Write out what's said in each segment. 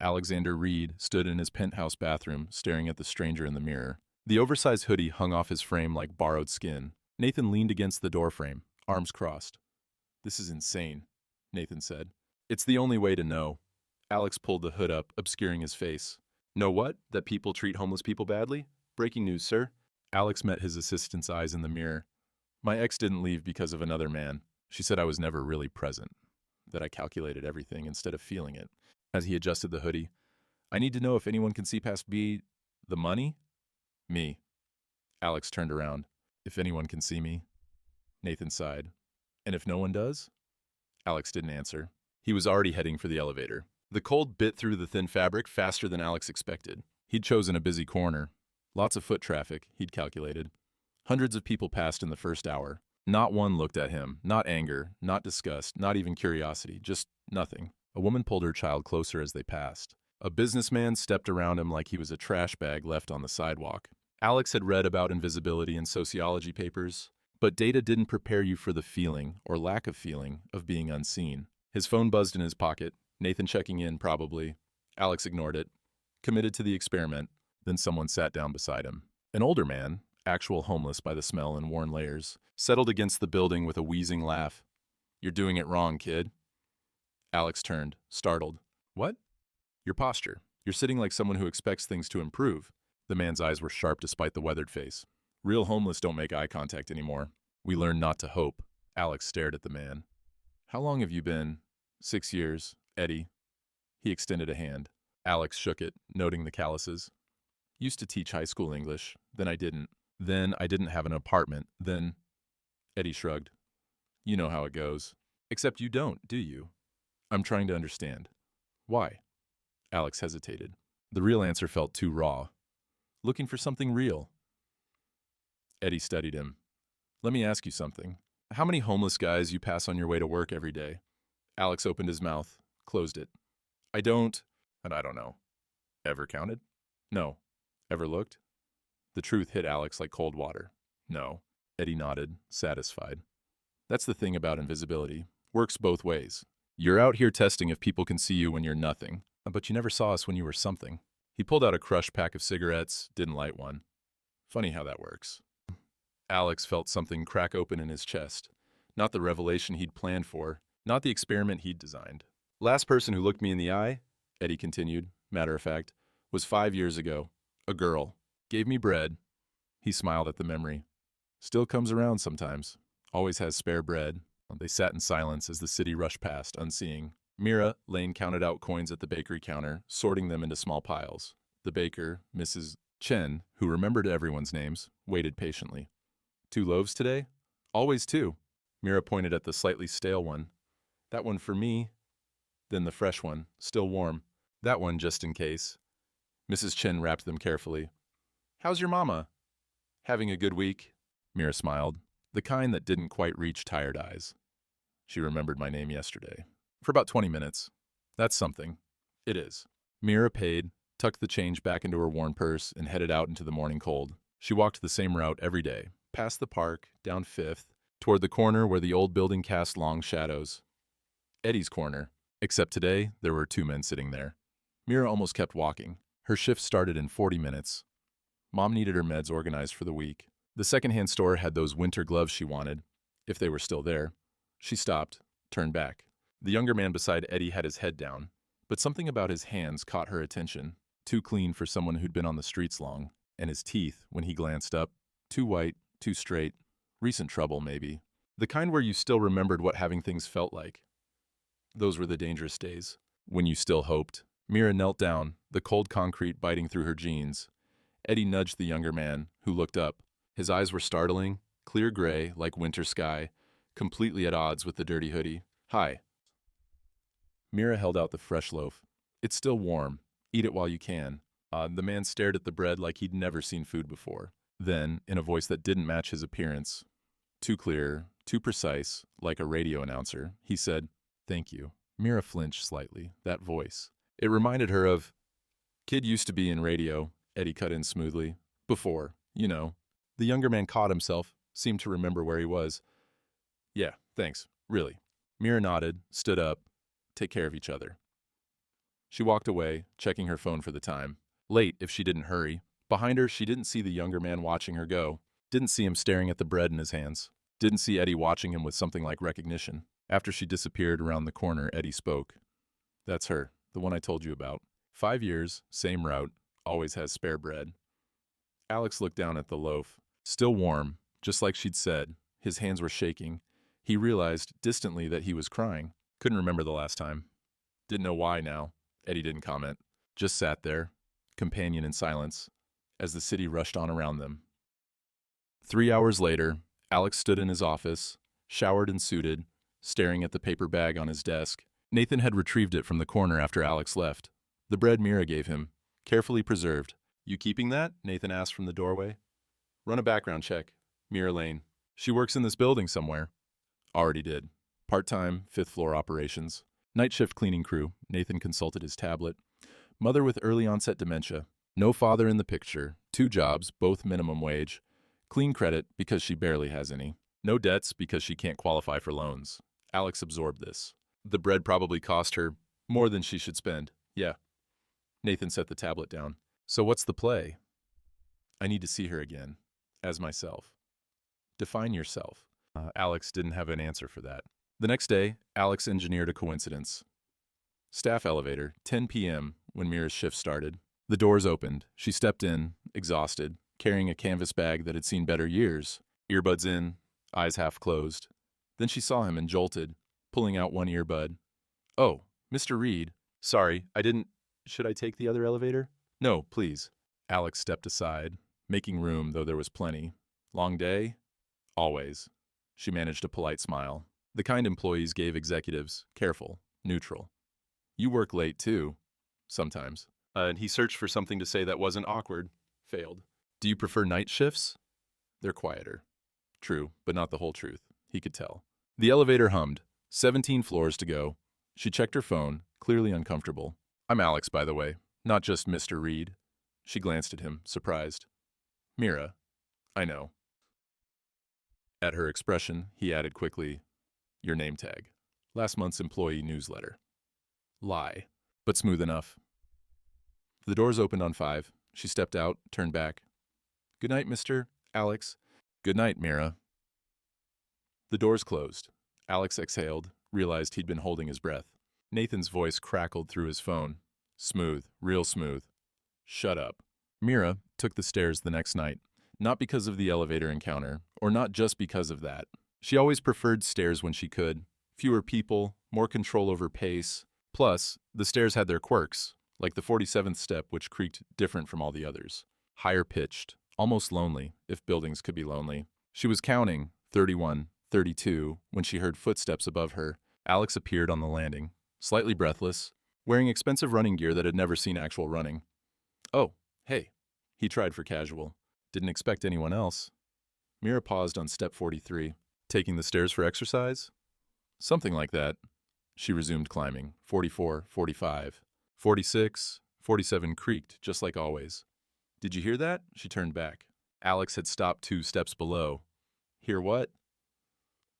Alexander Reed stood in his penthouse bathroom, staring at the stranger in the mirror. The oversized hoodie hung off his frame like borrowed skin. Nathan leaned against the doorframe, arms crossed. "This is insane," Nathan said. "It's the only way to know." Alex pulled the hood up, obscuring his face. "Know what? That people treat homeless people badly? Breaking news, sir." Alex met his assistant's eyes in the mirror. "My ex didn't leave because of another man. She said I was never really present, that I calculated everything instead of feeling it." As he adjusted the hoodie, "I need to know if anyone can see past the money?" "Me." Alex turned around. "If anyone can see me?" Nathan sighed. "And if no one does?" Alex didn't answer. He was already heading for the elevator. The cold bit through the thin fabric faster than Alex expected. He'd chosen a busy corner. Lots of foot traffic, he'd calculated. Hundreds of people passed in the first hour. Not one looked at him, not anger, not disgust, not even curiosity, just nothing. A woman pulled her child closer as they passed. A businessman stepped around him like he was a trash bag left on the sidewalk. Alex had read about invisibility in sociology papers, but data didn't prepare you for the feeling, or lack of feeling, of being unseen. His phone buzzed in his pocket. Nathan checking in, probably. Alex ignored it, committed to the experiment. Then someone sat down beside him. An older man, actual homeless by the smell and worn layers, settled against the building with a wheezing laugh. "You're doing it wrong, kid." Alex turned, startled. "What?" "Your posture. You're sitting like someone who expects things to improve." The man's eyes were sharp despite the weathered face. "Real homeless don't make eye contact anymore. We learn not to hope." Alex stared at the man. "How long have you been?" "6 years, Eddie." He extended a hand. Alex shook it, noting the calluses. "Used to teach high school English. Then I didn't. Then I didn't have an apartment. Then—" Eddie shrugged. "You know how it goes. Except you don't, do you?" "I'm trying to understand." "Why?" Alex hesitated. The real answer felt too raw. "Looking for something real." Eddie studied him. "Let me ask you something. How many homeless guys you pass on your way to work every day?" Alex opened his mouth, closed it. "I don't, and I don't know." "Ever counted?" "No." "Ever looked?" The truth hit Alex like cold water. "No." Eddie nodded, satisfied. "That's the thing about invisibility. Works both ways. You're out here testing if people can see you when you're nothing, but you never saw us when you were something." He pulled out a crushed pack of cigarettes, didn't light one. "Funny how that works." Alex felt something crack open in his chest. Not the revelation he'd planned for, not the experiment he'd designed. "Last person who looked me in the eye," Eddie continued, matter of fact, "was 5 years ago. A girl. Gave me bread." He smiled at the memory. "Still comes around sometimes. Always has spare bread." They sat in silence as the city rushed past, unseeing. Mira, Lane counted out coins at the bakery counter, sorting them into small piles. The baker, Mrs. Chen, who remembered everyone's names, waited patiently. "2 loaves today?" "Always 2. Mira pointed at the slightly stale one. "That one for me." Then the fresh one, still warm. "That one just in case." Mrs. Chen wrapped them carefully. "How's your mama?" "Having a good week." Mira smiled, the kind that didn't quite reach tired eyes. "She remembered my name yesterday. For about 20 minutes. That's something." "It is." Mira paid, tucked the change back into her worn purse, and headed out into the morning cold. She walked the same route every day, past the park, down 5th, toward the corner where the old building cast long shadows. Eddie's corner. Except today, there were 2 men sitting there. Mira almost kept walking. Her shift started in 40 minutes. Mom needed her meds organized for the week. The secondhand store had those winter gloves she wanted, if they were still there. She stopped, turned back. The younger man beside Eddie had his head down, but something about his hands caught her attention. Too clean for someone who'd been on the streets long, and his teeth, when he glanced up, too white, too straight. Recent trouble, maybe. The kind where you still remembered what having things felt like. Those were the dangerous days, when you still hoped. Mira knelt down, the cold concrete biting through her jeans. Eddie nudged the younger man, who looked up. His eyes were startling, clear gray, like winter sky, completely at odds with the dirty hoodie. "Hi." Mira held out the fresh loaf. "It's still warm. Eat it while you can." The man stared at the bread like he'd never seen food before. Then, in a voice that didn't match his appearance, too clear, too precise, like a radio announcer, he said, "Thank you." Mira flinched slightly, that voice. It reminded her of, "Kid used to be in radio," Eddie cut in smoothly. "Before, you know." The younger man caught himself, seemed to remember where he was. "Yeah, thanks, really." Mira nodded, stood up. "Take care of each other." She walked away, checking her phone for the time. Late if she didn't hurry. Behind her, she didn't see the younger man watching her go. Didn't see him staring at the bread in his hands. Didn't see Eddie watching him with something like recognition. After she disappeared around the corner, Eddie spoke. That's her, the one I told you about. 5 years, same route, always has spare bread. Alex looked down at the loaf. Still warm, just like she'd said. His hands were shaking. He realized, distantly, that he was crying. Couldn't remember the last time. Didn't know why now. Eddie didn't comment. Just sat there, companion in silence, as the city rushed on around them. 3 hours later, Alex stood in his office, showered and suited, staring at the paper bag on his desk. Nathan had retrieved it from the corner after Alex left. The bread Mira gave him, carefully preserved. You keeping that? Nathan asked from the doorway. Run a background check. Mira Lane. She works in this building somewhere. Already did. Part-time, 5th floor operations. Night shift cleaning crew. Nathan consulted his tablet. Mother with early onset dementia. No father in the picture. 2 jobs, both minimum wage. Clean credit because she barely has any. No debts because she can't qualify for loans. Alex absorbed this. The bread probably cost her more than she should spend. Yeah. Nathan set the tablet down. So what's the play? I need to see her again. As myself. Define yourself. Alex didn't have an answer for that. The next day, Alex engineered a coincidence. Staff elevator, 10 p.m. when Mira's shift started. The doors opened. She stepped in, exhausted, carrying a canvas bag that had seen better years. Earbuds in, eyes half closed. Then she saw him and jolted, pulling out one earbud. Oh, Mr. Reed. Sorry, I didn't... Should I take the other elevator? No, please. Alex stepped aside, making room, though there was plenty. Long day? Always. She managed a polite smile. The kind employees gave executives, careful, neutral. You work late, too. Sometimes. And he searched for something to say that wasn't awkward. Failed. Do you prefer night shifts? They're quieter. True, but not the whole truth. He could tell. The elevator hummed. 17 floors to go. She checked her phone, clearly uncomfortable. I'm Alex, by the way, not just Mr. Reed. She glanced at him, surprised. Mira. I know. At her expression, he added quickly, your name tag. Last month's employee newsletter. Lie, but smooth enough. The doors opened on 5. She stepped out, turned back. Good night, Mr. Alex. Good night, Mira. The doors closed. Alex exhaled, realized he'd been holding his breath. Nathan's voice crackled through his phone. Smooth, real smooth. Shut up. Mira took the stairs the next night, not because of the elevator encounter, or not just because of that. She always preferred stairs when she could. Fewer people, more control over pace. Plus, the stairs had their quirks, like the 47th step, which creaked different from all the others. Higher pitched, almost lonely, if buildings could be lonely. She was counting, 31, 32, when she heard footsteps above her. Alex appeared on the landing, slightly breathless, wearing expensive running gear that had never seen actual running. Oh, hey. He tried for casual. Didn't expect anyone else. Mira paused on step 43. Taking the stairs for exercise? Something like that. She resumed climbing. 44, 45. 46, 47 creaked, just like always. Did you hear that? She turned back. Alex had stopped 2 steps below. Hear what?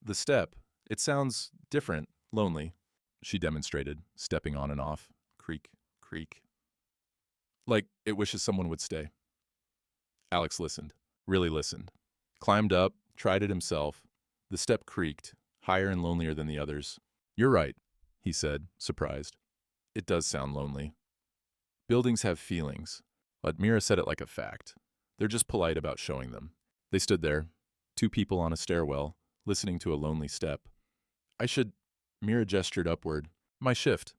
The step. It sounds different, lonely. She demonstrated, stepping on and off. Creak, creak. Like it wishes someone would stay. Alex listened, really listened. Climbed up, tried it himself. The step creaked, higher and lonelier than the others. You're right, he said, surprised. It does sound lonely. Buildings have feelings, but Mira said it like a fact. They're just polite about showing them. They stood there, 2 people on a stairwell, listening to a lonely step. Mira gestured upward. My shift.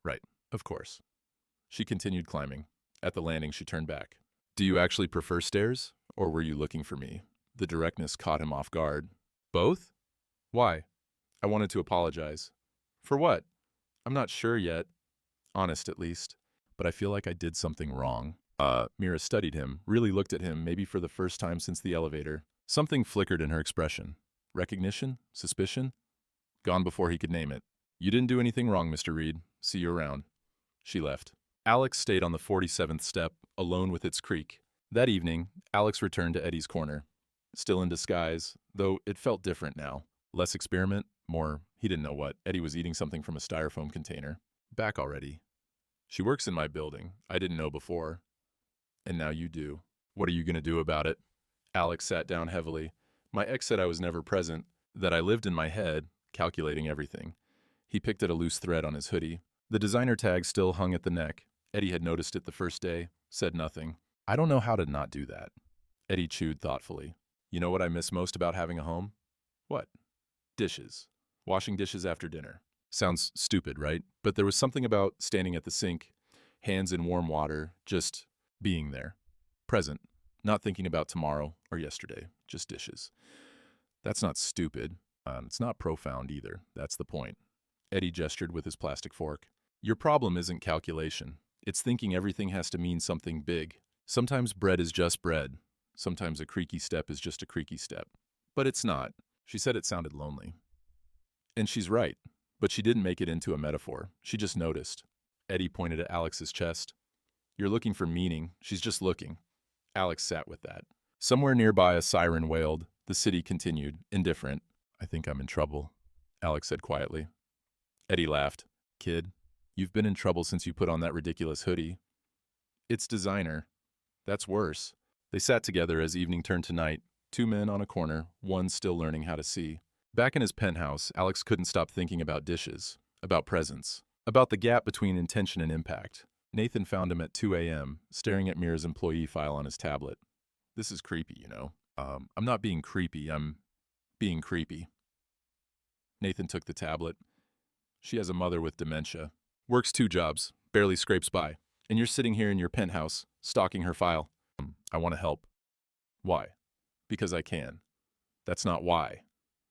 Right, of course. She continued climbing. At the landing, she turned back. Do you actually prefer stairs, or were you looking for me? The directness caught him off guard. Both? Why? I wanted to apologize. For what? I'm not sure yet. Honest, at least. But I feel like I did something wrong. Mira studied him, really looked at him, maybe for the first time since the elevator. Something flickered in her expression. Recognition? Suspicion? Gone before he could name it. You didn't do anything wrong, Mr. Reed. See you around. She left. Alex stayed on the 47th step, alone with its creak. That evening, Alex returned to Eddie's corner. Still in disguise, though it felt different now. Less experiment, more, he didn't know what. Eddie was eating something from a styrofoam container. Back already. She works in my building. I didn't know before. And now you do. What are you going to do about it? Alex sat down heavily. My ex said I was never present, that I lived in my head, calculating everything. He picked at a loose thread on his hoodie. The designer tag still hung at the neck. Eddie had noticed it the first day, said nothing. I don't know how to not do that. Eddie chewed thoughtfully. You know what I miss most about having a home? What? Dishes. Washing dishes after dinner. Sounds stupid, right? But there was something about standing at the sink, hands in warm water, just being there. Present. Not thinking about tomorrow or yesterday. Just dishes. That's not stupid. It's not profound either. That's the point. Eddie gestured with his plastic fork. Your problem isn't calculation. It's thinking everything has to mean something big. Sometimes bread is just bread. Sometimes a creaky step is just a creaky step. But it's not. She said it sounded lonely. And she's right. But she didn't make it into a metaphor. She just noticed. Eddie pointed at Alex's chest. You're looking for meaning. She's just looking. Alex sat with that. Somewhere nearby, a siren wailed. The city continued, indifferent. I think I'm in trouble, Alex said quietly. Eddie laughed. Kid, you've been in trouble since you put on that ridiculous hoodie. It's designer. That's worse. They sat together as evening turned to night. Two men on a corner, one still learning how to see. Back in his penthouse, Alex couldn't stop thinking about dishes, about presence, about the gap between intention and impact. Nathan found him at 2 a.m., staring at Mira's employee file on his tablet. This is creepy, you know. I'm not being creepy, I'm being creepy. Nathan took the tablet. She has a mother with dementia. Works 2 jobs, barely scrapes by. And you're sitting here in your penthouse, stalking her file. I want to help. Why? Because I can. That's not why.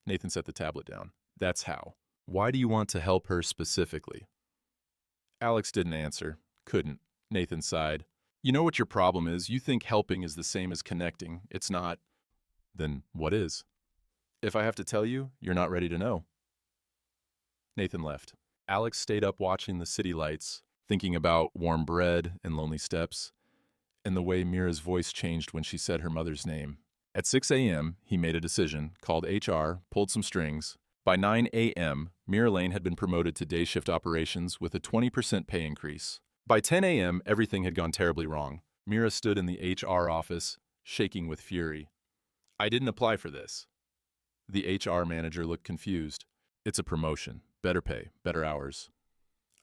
Nathan set the tablet down. That's how. Why do you want to help her specifically? Alex didn't answer. Couldn't. Nathan sighed. You know what your problem is? You think helping is the same as connecting. It's not. Then what is? If I have to tell you, you're not ready to know. Nathan left. Alex stayed up watching the city lights, thinking about warm bread and lonely steps, and the way Mira's voice changed when she said her mother's name. At 6 a.m., he made a decision, called HR, pulled some strings. By 9 a.m., Mira Lane had been promoted to day shift operations with a 20% pay increase. By 10 a.m., everything had gone terribly wrong. Mira stood in the HR office, shaking with fury. I didn't apply for this. The HR manager looked confused. It's a promotion. Better pay, better hours.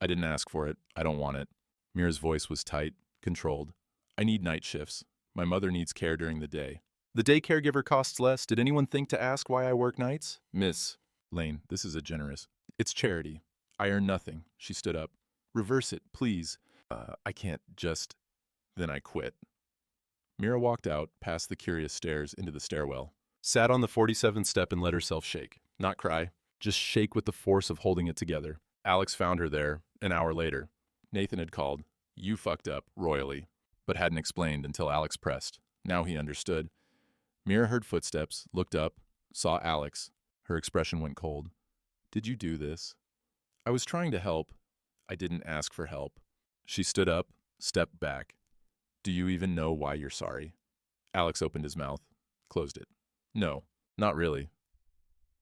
I didn't ask for it. I don't want it. Mira's voice was tight, controlled. I need night shifts. My mother needs care during the day. The day caregiver costs less. Did anyone think to ask why I work nights? Miss Lane, this is a generous. It's charity. I earn nothing. She stood up. Reverse it, please. I can't just. Then I quit. Mira walked out, past the curious stairs, into the stairwell. Sat on the 47th step and let herself shake. Not cry. Just shake with the force of holding it together. Alex found her there, an hour later. Nathan had called. You fucked up, royally. But hadn't explained until Alex pressed. Now he understood. Mira heard footsteps, looked up, saw Alex. Her expression went cold. Did you do this? I was trying to help. I didn't ask for help. She stood up, stepped back. Do you even know why you're sorry? Alex opened his mouth, closed it. No, not really.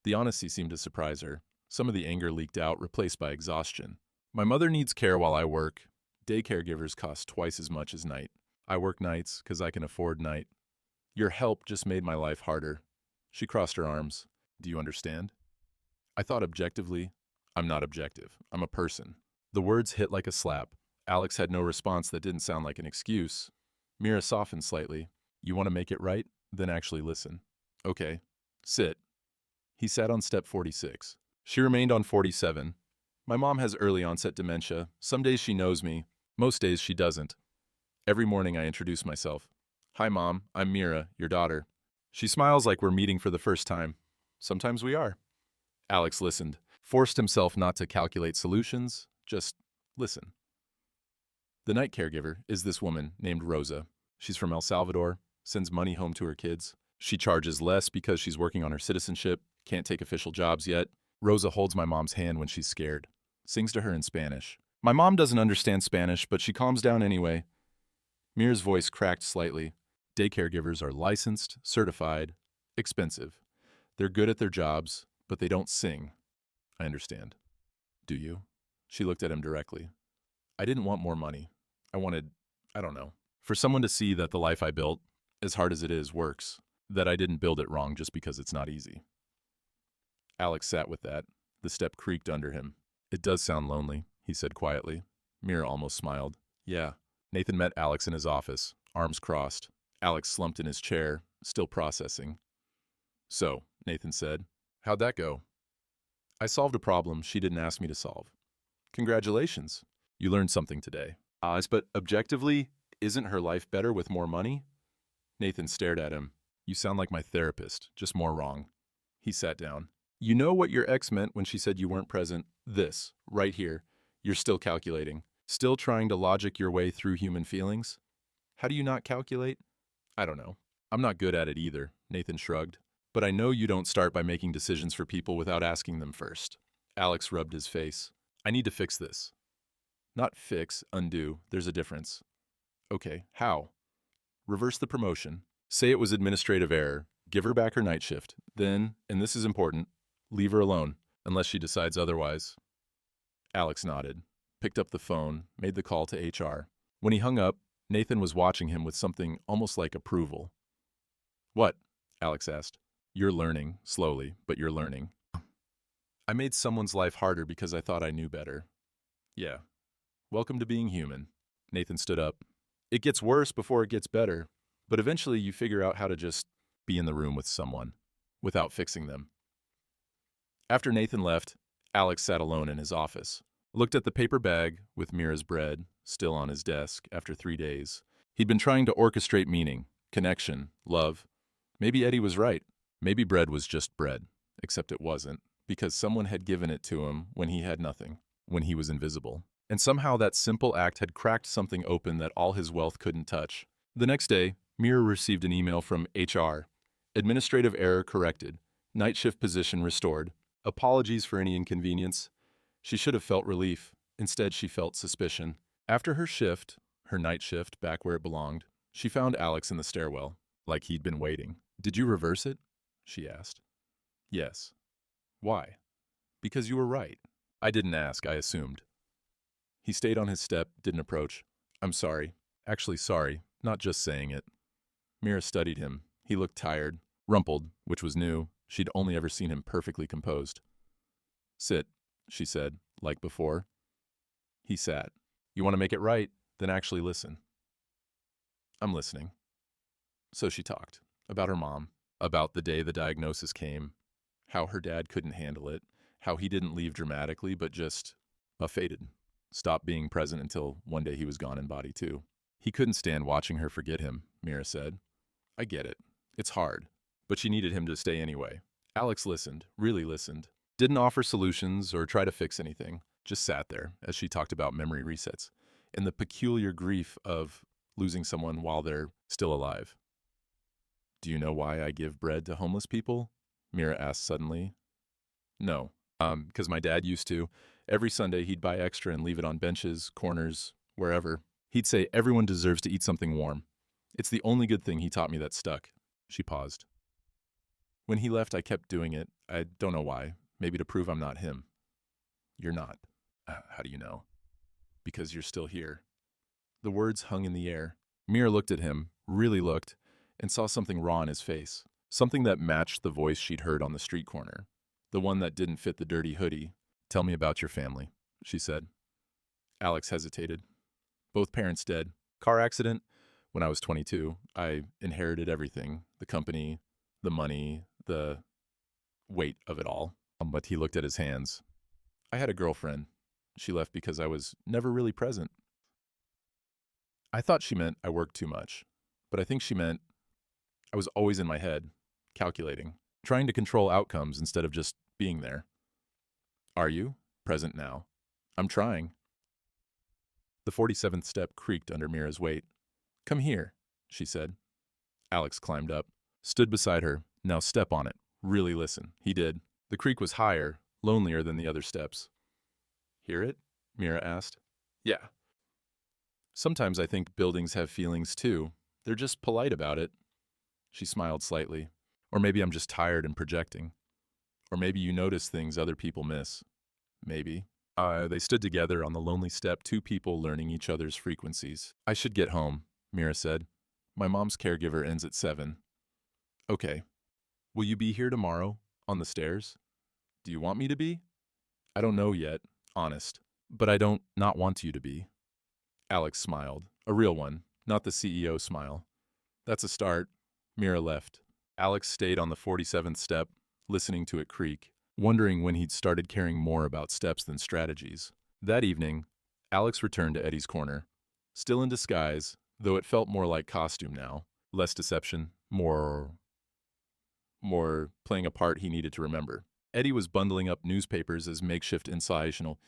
The honesty seemed to surprise her. Some of the anger leaked out, replaced by exhaustion. My mother needs care while I work. Day caregivers cost twice as much as night. I work nights because I can afford night. Your help just made my life harder. She crossed her arms. Do you understand? I thought objectively. I'm not objective. I'm a person. The words hit like a slap. Alex had no response that didn't sound like an excuse. Mira softened slightly. You want to make it right? Then actually listen. Okay. Sit. He sat on step 46. She remained on 47. My mom has early onset dementia. Some days she knows me. Most days she doesn't. Every morning I introduce myself. Hi, Mom. I'm Mira, your daughter. She smiles like we're meeting for the first time. Sometimes we are. Alex listened, forced himself not to calculate solutions, just listen. The night caregiver is this woman named Rosa. She's from El Salvador, sends money home to her kids. She charges less because she's working on her citizenship, can't take official jobs yet. Rosa holds my mom's hand when she's scared, sings to her in Spanish. My mom doesn't understand Spanish, but she calms down anyway. Mira's voice cracked slightly. Day caregivers are licensed, certified, expensive. They're good at their jobs, but they don't sing. I understand. Do you? She looked at him directly. I didn't want more money. I wanted, I don't know, for someone to see that the life I built, as hard as it is, works, that I didn't build it wrong just because it's not easy. Alex sat with that. The step creaked under him. It does sound lonely, he said quietly. Mira almost smiled. Yeah. Nathan met Alex in his office, arms crossed. Alex slumped in his chair, still processing. So, Nathan said, how'd that go? I solved a problem she didn't ask me to solve. Congratulations. You learned something today. But objectively, isn't her life better with more money? Nathan stared at him. You sound like my therapist, just more wrong. He sat down. You know what your ex meant when she said you weren't present? This, right here. You're still calculating. Still trying to logic your way through human feelings? How do you not calculate? I don't know. I'm not good at it either, Nathan shrugged. But I know you don't start by making decisions for people without asking them first. Alex rubbed his face. I need to fix this. Not fix, undo. There's a difference. Okay, how? Reverse the promotion. Say it was administrative error. Give her back her night shift. Then, and this is important, leave her alone, unless she decides otherwise. Alex nodded, picked up the phone, made the call to HR. When he hung up, Nathan was watching him with something almost like approval. What? Alex asked. You're learning, slowly, but you're learning. I made someone's life harder because I thought I knew better. Yeah. Welcome to being human. Nathan stood up. It gets worse before it gets better, but eventually you figure out how to just be in the room with someone without fixing them. After Nathan left, Alex sat alone in his office, looked at the paper bag with Mira's bread still on his desk after 3 days. He'd been trying to orchestrate meaning, connection, love. Maybe Eddie was right. Maybe bread was just bread, except it wasn't, because someone had given it to him when he had nothing, when he was invisible. And somehow that simple act had cracked something open that all his wealth couldn't touch. The next day, Mira received an email from HR. Administrative error corrected. Night shift position restored. Apologies for any inconvenience. She should have felt relief. Instead, she felt suspicion. After her shift, her night shift back where it belonged, she found Alex in the stairwell, like he'd been waiting. Did you reverse it? She asked. Yes. Why? Because you were right. I didn't ask, I assumed. He stayed on his step, didn't approach. I'm sorry. Actually sorry, not just saying it. Mira studied him. He looked tired, rumpled, which was new. She'd only ever seen him perfectly composed. Sit, she said, like before. He sat. You want to make it right? Then actually listen. I'm listening. So she talked. About her mom. About the day the diagnosis came. How her dad couldn't handle it. How he didn't leave dramatically, but just faded. Stopped being present until one day he was gone in body too. He couldn't stand watching her forget him, Mira said. I get it. It's hard. But she needed him to stay anyway. Alex listened, really listened. Didn't offer solutions or try to fix anything. Just sat there as she talked about memory resets and the peculiar grief of losing someone while they're still alive. Do you know why I give bread to homeless people? Mira asked suddenly. No. Because my dad used to. Every Sunday he'd buy extra and leave it on benches, corners, wherever. He'd say everyone deserves to eat something warm. It's the only good thing he taught me that stuck. She paused. When he left, I kept doing it. I don't know why. Maybe to prove I'm not him. You're not. How do you know? Because you're still here. The words hung in the air. Mira looked at him, really looked, and saw something raw in his face. Something that matched the voice she'd heard on the street corner. The one that didn't fit the dirty hoodie. Tell me about your family, she said. Alex hesitated. Both parents dead. Car accident. When I was 22, I inherited everything. The company, the money, the weight of it all. But he looked at his hands. I had a girlfriend. She left because I was never really present. I thought she meant I worked too much. But I think she meant I was always in my head, calculating, trying to control outcomes instead of just being there. Are you? Present now. I'm trying. The 47th step creaked under Mira's weight. Come here, she said. Alex climbed up, stood beside her. Now step on it. Really listen. He did. The creak was higher, lonelier than the other steps. Hear it? Mira asked. Yeah. Sometimes I think buildings have feelings too. They're just polite about it. She smiled slightly. Or maybe I'm just tired and projecting. Or maybe you notice things other people miss. Maybe. They stood together on the lonely step, two people learning each other's frequencies. I should get home, Mira said. My mom's caregiver ends at 7. Okay. Will you be here tomorrow? On the stairs? Do you want me to be? I don't know yet, honest. But I don't not want you to be. Alex smiled. A real one, not the CEO smile. That's a start. Mira left. Alex stayed on the 47th step, listening to it creak, wondering when he'd started caring more about steps than strategies. That evening, Alex returned to Eddie's corner. Still in disguise, though it felt more like costume now. Less deception, more playing a part he needed to remember. Eddie was bundling up newspapers as makeshift inspirational.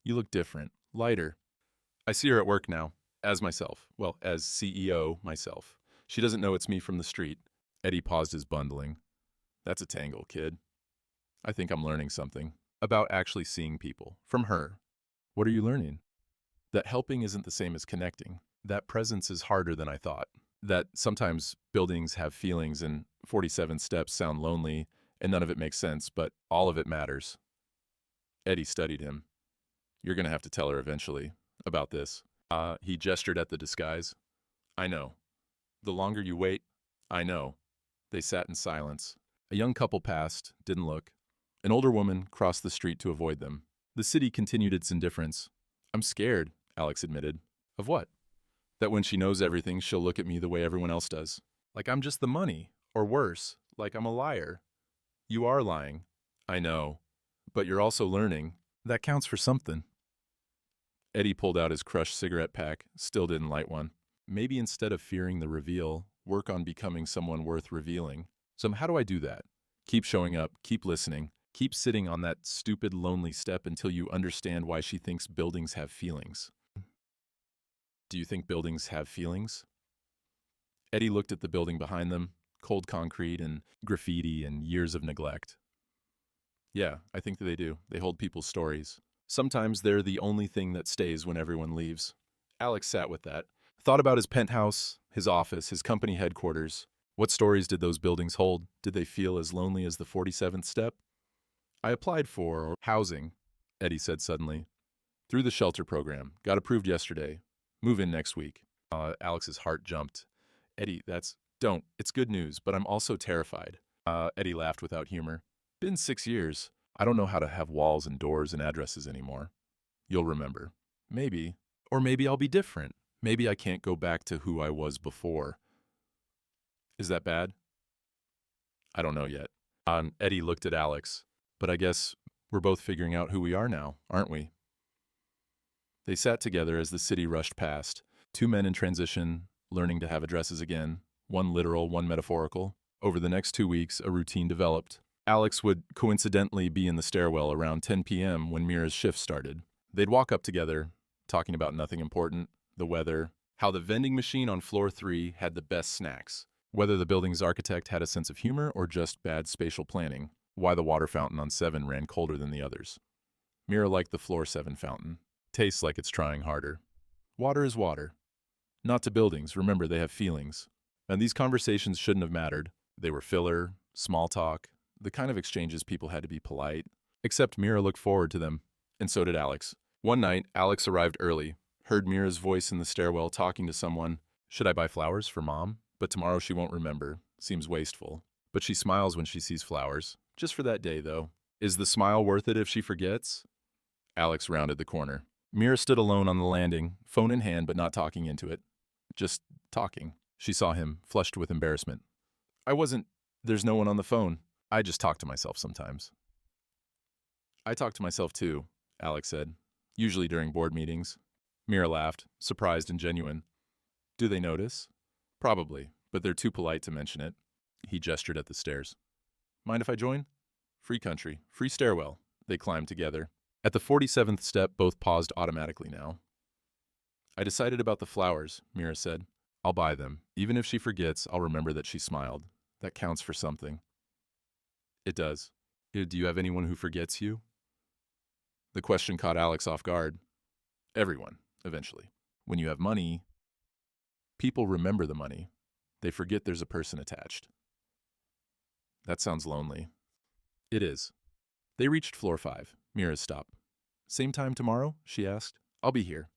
You look different, lighter. I see her at work now, as myself. Well, as CEO myself. She doesn't know it's me from the street. Eddie paused his bundling. That's a tangle, kid. I think I'm learning something. About actually seeing people. From her. What are you learning? That helping isn't the same as connecting. That presence is harder than I thought. That sometimes buildings have feelings and 47 steps sound lonely and none of it makes sense, but all of it matters. Eddie studied him. You're going to have to tell her eventually about this. He gestured at the disguise. I know. The longer you wait, I know. They sat in silence. A young couple passed, didn't look. An older woman crossed the street to avoid them. The city continued its indifference. I'm scared, Alex admitted. Of what? That when she knows everything, she'll look at me the way everyone else does. Like I'm just the money. Or worse, like I'm a liar. You are lying. I know. But you're also learning. That counts for something. Eddie pulled out his crushed cigarette pack, still didn't light one. Maybe instead of fearing the reveal, work on becoming someone worth revealing. So how do I do that? Keep showing up, keep listening, keep sitting on that stupid, lonely step until you understand why she thinks buildings have feelings. Do you think buildings have feelings? Eddie looked at the building behind them, cold concrete and graffiti and years of neglect. Yeah, I think that they do. They hold people's stories. Sometimes they're the only thing that stays when everyone leaves. Alex sat with that, thought about his penthouse, his office, his company headquarters. What stories did those buildings hold? Did they feel as lonely as the 47th step? I applied for housing, Eddie said suddenly. Through the shelter program. Got approved yesterday. Move in next week. Alex's heart jumped. Eddie, don't. It's good news, but I'm also terrified. Eddie laughed without humor. Been 6 years. I don't know how to have walls and doors and addresses anymore. You'll remember. Maybe. Or maybe I'll be different. Maybe I can't go back to who I was before. Is that bad? I don't know yet. Eddie looked at Alex. But I guess we're both figuring out who we are now, aren't we? They sat together as the city rushed past. Two men in transition, learning to have addresses again. One literal, one metaphorical. Over the next 2 weeks, a routine developed. Alex would coincidentally be in the stairwell around 10 p.m. when Mira's shift started. They'd walk up together, talking about nothing important, the weather, how the vending machine on floor 3 had the best snacks, whether the building's architect had a sense of humor or just bad spatial planning, why the water fountain on 7 ran colder than the others. Mira liked the floor 7 fountain. Tastes like it's trying harder. Water is water. Not to buildings, remember they have feelings. And these conversations shouldn't have mattered. They were filler, small talk, the kind of exchanges people had to be polite. Except Mira looked forward to them, and so did Alex. One night, Alex arrived early, heard Mira's voice in the stairwell talking to someone. Should I buy flowers for Mom? But tomorrow she won't remember. Seems wasteful. But she smiles when she sees flowers. Just for that day, though. Is the smile worth it if she forgets? Alex rounded the corner. Mira stood alone on the landing, phone in hand but not talking into it. Just talking. She saw him, flushed with embarrassment. There's no one on the phone. I just talk to myself sometimes. I talk to myself too, Alex said, usually during board meetings. Mira laughed, surprised and genuine. Do they notice? Probably, but they're too polite to mention it. He gestured at the stairs. Mind if I join? Free country, free stairwell. They climbed together. At the 47th step, both paused automatically now. I decided about the flowers, Mira said. I'll buy them. Even if she forgets, I'll remember that she smiled. That counts for something. It does. Do you have anyone who forgets you? The question caught Alex off guard. Everyone, eventually. When you have money, people remember the money. They forget there's a person attached. That sounds lonely. It is. They reached floor 5, Mira's stop. Same time tomorrow? She asked. I'll be here.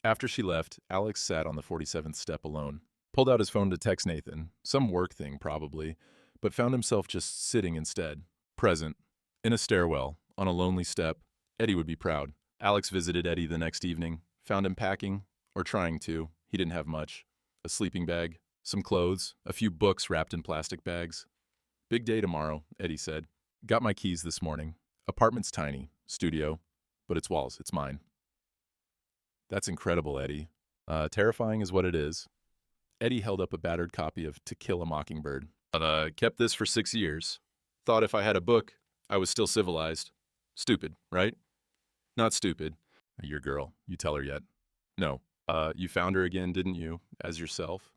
After she left, Alex sat on the 47th step alone, pulled out his phone to text Nathan, some work thing probably, but found himself just sitting instead, present, in a stairwell, on a lonely step. Eddie would be proud. Alex visited Eddie the next evening, found him packing, or trying to. He didn't have much. A sleeping bag, some clothes, a few books wrapped in plastic bags. Big day tomorrow, Eddie said. Got my keys this morning. Apartment's tiny, studio, but it's walls, it's mine. That's incredible, Eddie. Terrifying is what it is. Eddie held up a battered copy of To Kill a Mockingbird. Kept this for 6 years. Thought if I had a book, I was still civilized. Stupid, right? Not stupid. Your girl, you tell her yet? No. You found her again, didn't you? As yourself?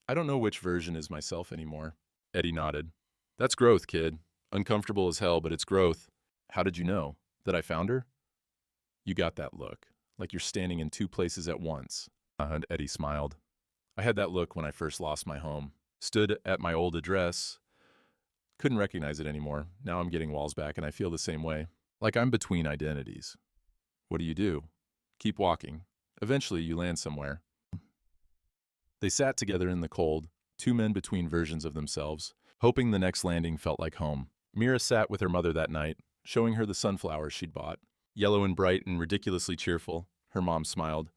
I don't know which version is myself anymore. Eddie nodded. That's growth, kid. Uncomfortable as hell, but it's growth. How did you know? That I found her? You got that look. Like you're standing in two places at once. And Eddie smiled. I had that look when I first lost my home. Stood at my old address. Couldn't recognize it anymore. Now I'm getting walls back and I feel the same way. Like I'm between identities. What do? Keep walking. Eventually you land somewhere. They sat together in the cold, two men between versions of themselves, hoping the next landing felt like home. Mira sat with her mother that night, showing her the sunflowers she'd bought. Yellow and bright and ridiculously cheerful. Her mom smiled.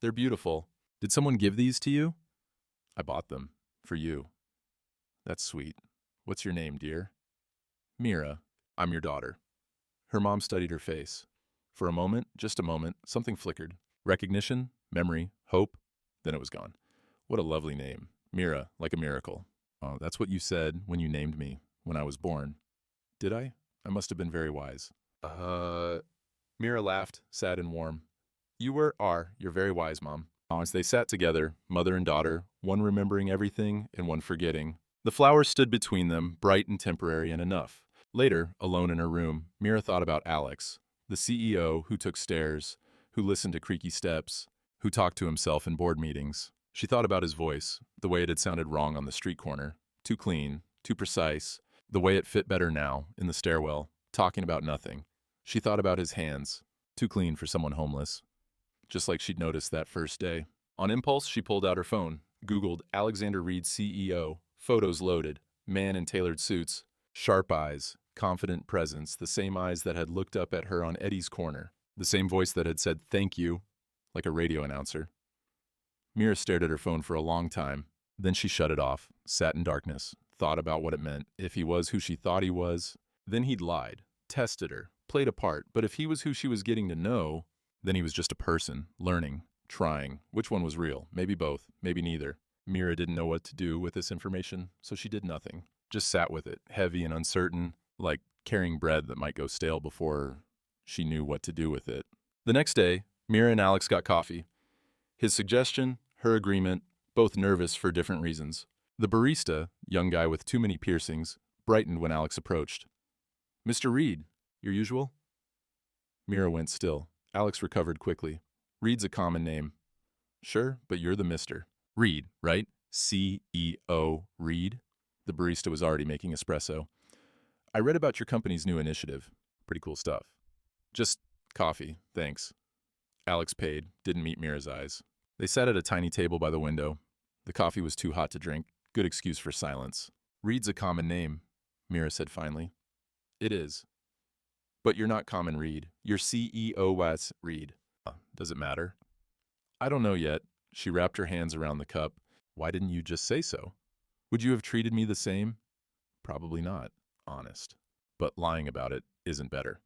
They're beautiful. Did someone give these to you? I bought them. For you. That's sweet. What's your name, dear? Mira. I'm your daughter. Her mom studied her face. For a moment, just a moment, something flickered. Recognition, memory, hope. Then it was gone. What a lovely name. Mira, like a miracle. Oh, that's what you said when you named me, when I was born. Did I? I must have been very wise. Mira laughed, sad and warm. You're very wise, Mom. As they sat together, mother and daughter, one remembering everything and one forgetting. The flowers stood between them, bright and temporary and enough. Later, alone in her room, Mira thought about Alex, the CEO who took stairs, who listened to creaky steps, who talked to himself in board meetings. She thought about his voice, the way it had sounded wrong on the street corner, too clean, too precise, the way it fit better now, in the stairwell, talking about nothing. She thought about his hands, too clean for someone homeless, just like she'd noticed that first day. On impulse, she pulled out her phone, Googled Alexander Reed CEO, photos loaded, man in tailored suits, sharp eyes, confident presence, the same eyes that had looked up at her on Eddie's corner, the same voice that had said thank you, like a radio announcer. Mira stared at her phone for a long time. Then she shut it off, sat in darkness, thought about what it meant. If he was who she thought he was, then he'd lied, tested her, played a part. But if he was who she was getting to know, then he was just a person, learning, trying. Which one was real? Maybe both, maybe neither. Mira didn't know what to do with this information, so she did nothing. Just sat with it, heavy and uncertain, like carrying bread that might go stale before she knew what to do with it. The next day, Mira and Alex got coffee. His suggestion, her agreement, both nervous for different reasons. The barista, young guy with too many piercings, brightened when Alex approached. Mr. Reed, your usual? Mira went still. Alex recovered quickly. Reed's a common name. Sure, but you're the Mr. Reed, right? CEO Reed? The barista was already making espresso. I read about your company's new initiative. Pretty cool stuff. Just coffee, thanks. Alex paid, didn't meet Mira's eyes. They sat at a tiny table by the window. The coffee was too hot to drink. Good excuse for silence. Reed's a common name, Mira said finally. It is. But you're not common Reed. You're CEO Reed. Does it matter? I don't know yet. She wrapped her hands around the cup. Why didn't you just say so? Would you have treated me the same? Probably not. Honest. But lying about it isn't better.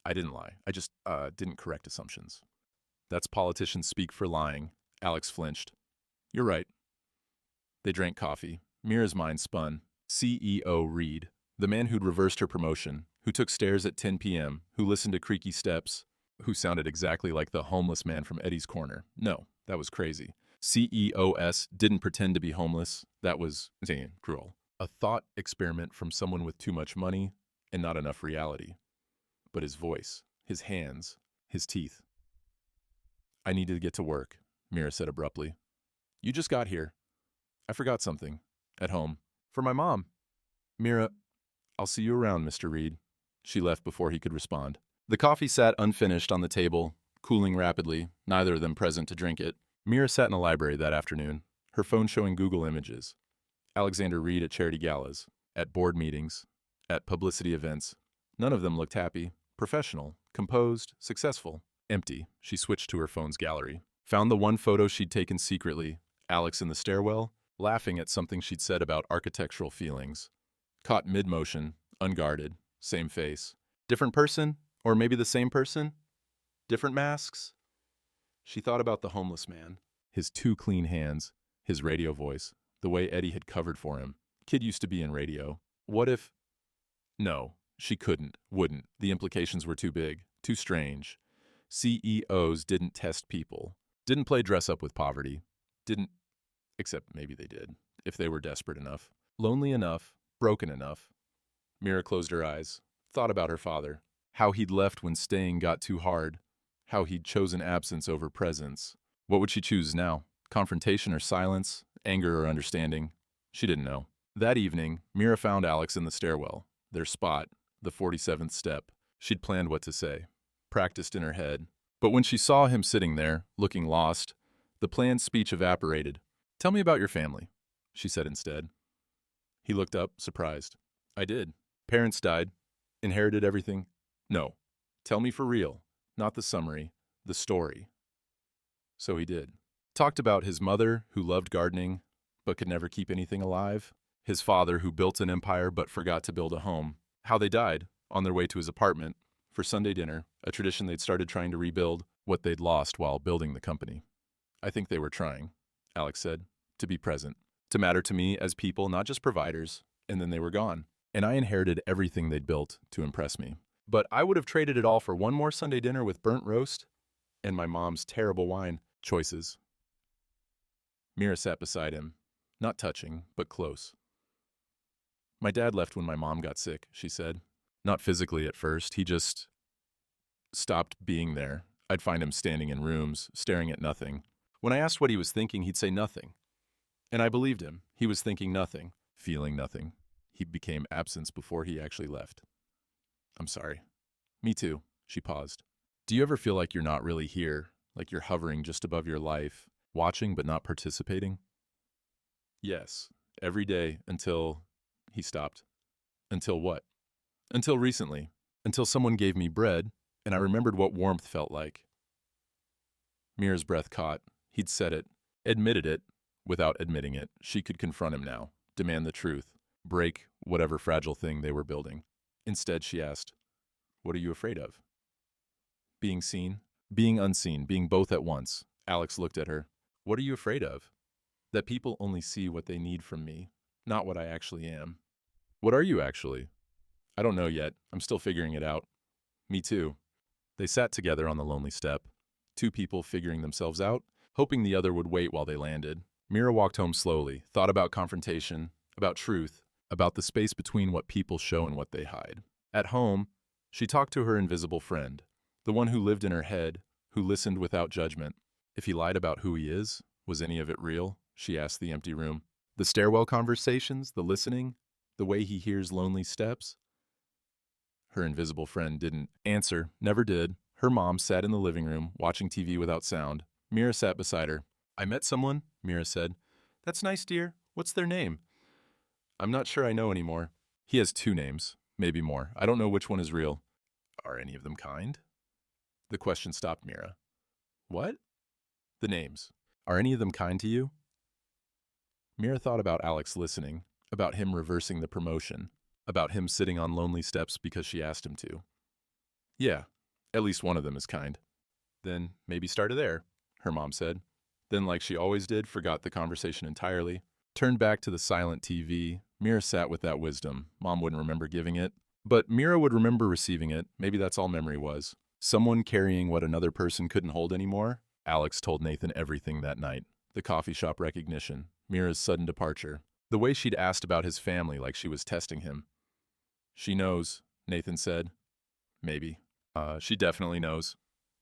I didn't lie. I just didn't correct assumptions. That's politicians speak for lying. Alex flinched. You're right. They drank coffee. Mira's mind spun. CEO Reed, the man who'd reversed her promotion, who took stairs at 10 p.m., who listened to creaky steps, who sounded exactly like the homeless man from Eddie's corner. No, that was crazy. CEOS didn't pretend to be homeless. That was cruel. A thought experiment from someone with too much money and not enough reality. But his voice, his hands, his teeth. I needed to get to work, Mira said abruptly. You just got here. I forgot something. At home. For my mom. Mira, I'll see you around, Mr. Reed. She left before he could respond. The coffee sat unfinished on the table, cooling rapidly, neither of them present to drink it. Mira sat in the library that afternoon, her phone showing Google images. Alexander Reed at charity galas, at board meetings, at publicity events. None of them looked happy, professional, composed, successful. Empty. She switched to her phone's gallery. Found the one photo she'd taken secretly, Alex in the stairwell, laughing at something she'd said about architectural feelings. Caught mid-motion, unguarded, same face. Different person? Or maybe the same person? Different masks? She thought about the homeless man, his two clean hands, his radio voice, the way Eddie had covered for him. Kid used to be in radio. What if... No, she couldn't, wouldn't. The implications were too big, too strange. CEOs didn't test people, didn't play dress up with poverty, didn't... Except maybe they did, if they were desperate enough, lonely enough, broken enough. Mira closed her eyes, thought about her father, how he'd left when staying got too hard, how he'd chosen absence over presence. What would she choose now? Confrontation or silence? Anger or understanding? She didn't know. That evening, Mira found Alex in the stairwell, their spot, the 47th step. She'd planned what to say, practiced in her head. But when she saw him sitting there, looking lost, the planned speech evaporated. "Tell me about your family," she said instead. He looked up, surprised. "I did. Parents died. Inherited everything." "No. Tell me for real. Not the summary. The story." So he did. Talked about his mother, who loved gardening, but could never keep anything alive. His father, who built an empire but forgot to build a home. How they died, on their way to his apartment, for Sunday dinner, a tradition they'd started trying to rebuild, what they'd lost while building the company. "I think they were trying," Alex said, "to be present, to matter to me as people, not just providers, and then they were gone. And I inherited everything they'd built to impress me. But I would have traded it all for one more Sunday dinner with burnt roast and my mom's terrible wine choices." Mira sat beside him, not touching, but close. "My dad left when my mom got sick," she said. "Not physically at first, he just stopped being there. I'd find him standing in rooms, staring at nothing. When I asked what he was thinking, he'd say nothing. And I believed him. He was thinking nothing, feeling nothing. He became absence before he actually left." "I'm sorry." "Me too." She paused. "Do you ever feel like you're not really here, like you're hovering just above your life, watching but not participating?" "Yes, every day until..." He stopped. "Until what?" "Until recently. Until someone gave me bread, and I remembered what warmth felt like." Mira's breath caught. He'd said it, admitted it, without admitting it. She could confront him now, demand the truth, break whatever fragile thing they were building. Instead, she asked, "What are you afraid of?" "Being seen, being unseen, being both at once." Alex looked at her. "What are you afraid of?" "That people only see what they need from me, not what I actually am." "What are you actually?" "I don't know yet. I'm still figuring it out." "Me too." They sat together on the lonely step, two people figuring themselves out, hoping the other would wait while they landed. Mira walked home slowly, thought about confrontation, about truth, about the space between what people show and what they hide. At home, she talked to her invisible friend, the one who lived in her head, who listened without judgment. If he lied about who he is, was any of it real? She asked the empty room. The stairwell conversations, the listening, the way he hears lonely steps? Her invisible friend didn't answer, never did. Her mom sat in the living room, watching TV without sound. Mira sat beside her. "I met someone," Mira said. "That's nice, dear. What's their name?" "I'm not sure I know anymore." "He has 2 names, maybe more. I don't know which one is real." "Are any of them kind?" The question stopped Mira. "What?" "The names. Are any of them kind to you?" Mira thought about Alex listening, about him reversing the promotion, about him sitting on lonely steps because she asked him to. "Yeah, at least one of them is kind." "Then maybe start there," her mom said. Then, like she always did, forgot the conversation entirely. Turned back to the silent TV. Mira sat with that wisdom. Mom wouldn't remember giving it, but Mira would remember receiving it. Maybe that's all memory was. Someone carrying what another person couldn't hold anymore. Alex told Nathan everything that night. The coffee shop recognition, Mira's sudden departure, the way she'd asked about his family like she was testing him. "She knows," Nathan said. "Maybe." She definitely knows."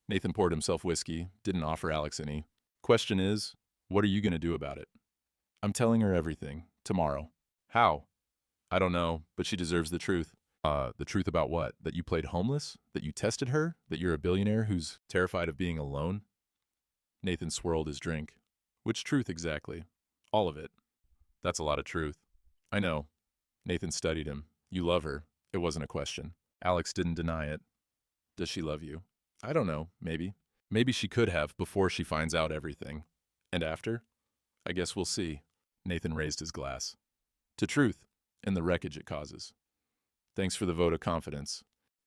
Nathan poured himself whiskey, didn't offer Alex any. "Question is, what are you going to do about it?" "I'm telling her everything. Tomorrow." "How?" "I don't know, but she deserves the truth." The truth about what? That you played homeless? That you tested her? That you're a billionaire who's terrified of being alone? Nathan swirled his drink. Which truth exactly? All of it. That's a lot of truth. I know. Nathan studied him. You love her. It wasn't a question. Alex didn't deny it. Does she love you? I don't know. Maybe. Maybe she could have before she finds out everything. And after? I guess we'll see. Nathan raised his glass. To truth and the wreckage it causes. Thanks for the vote of confidence.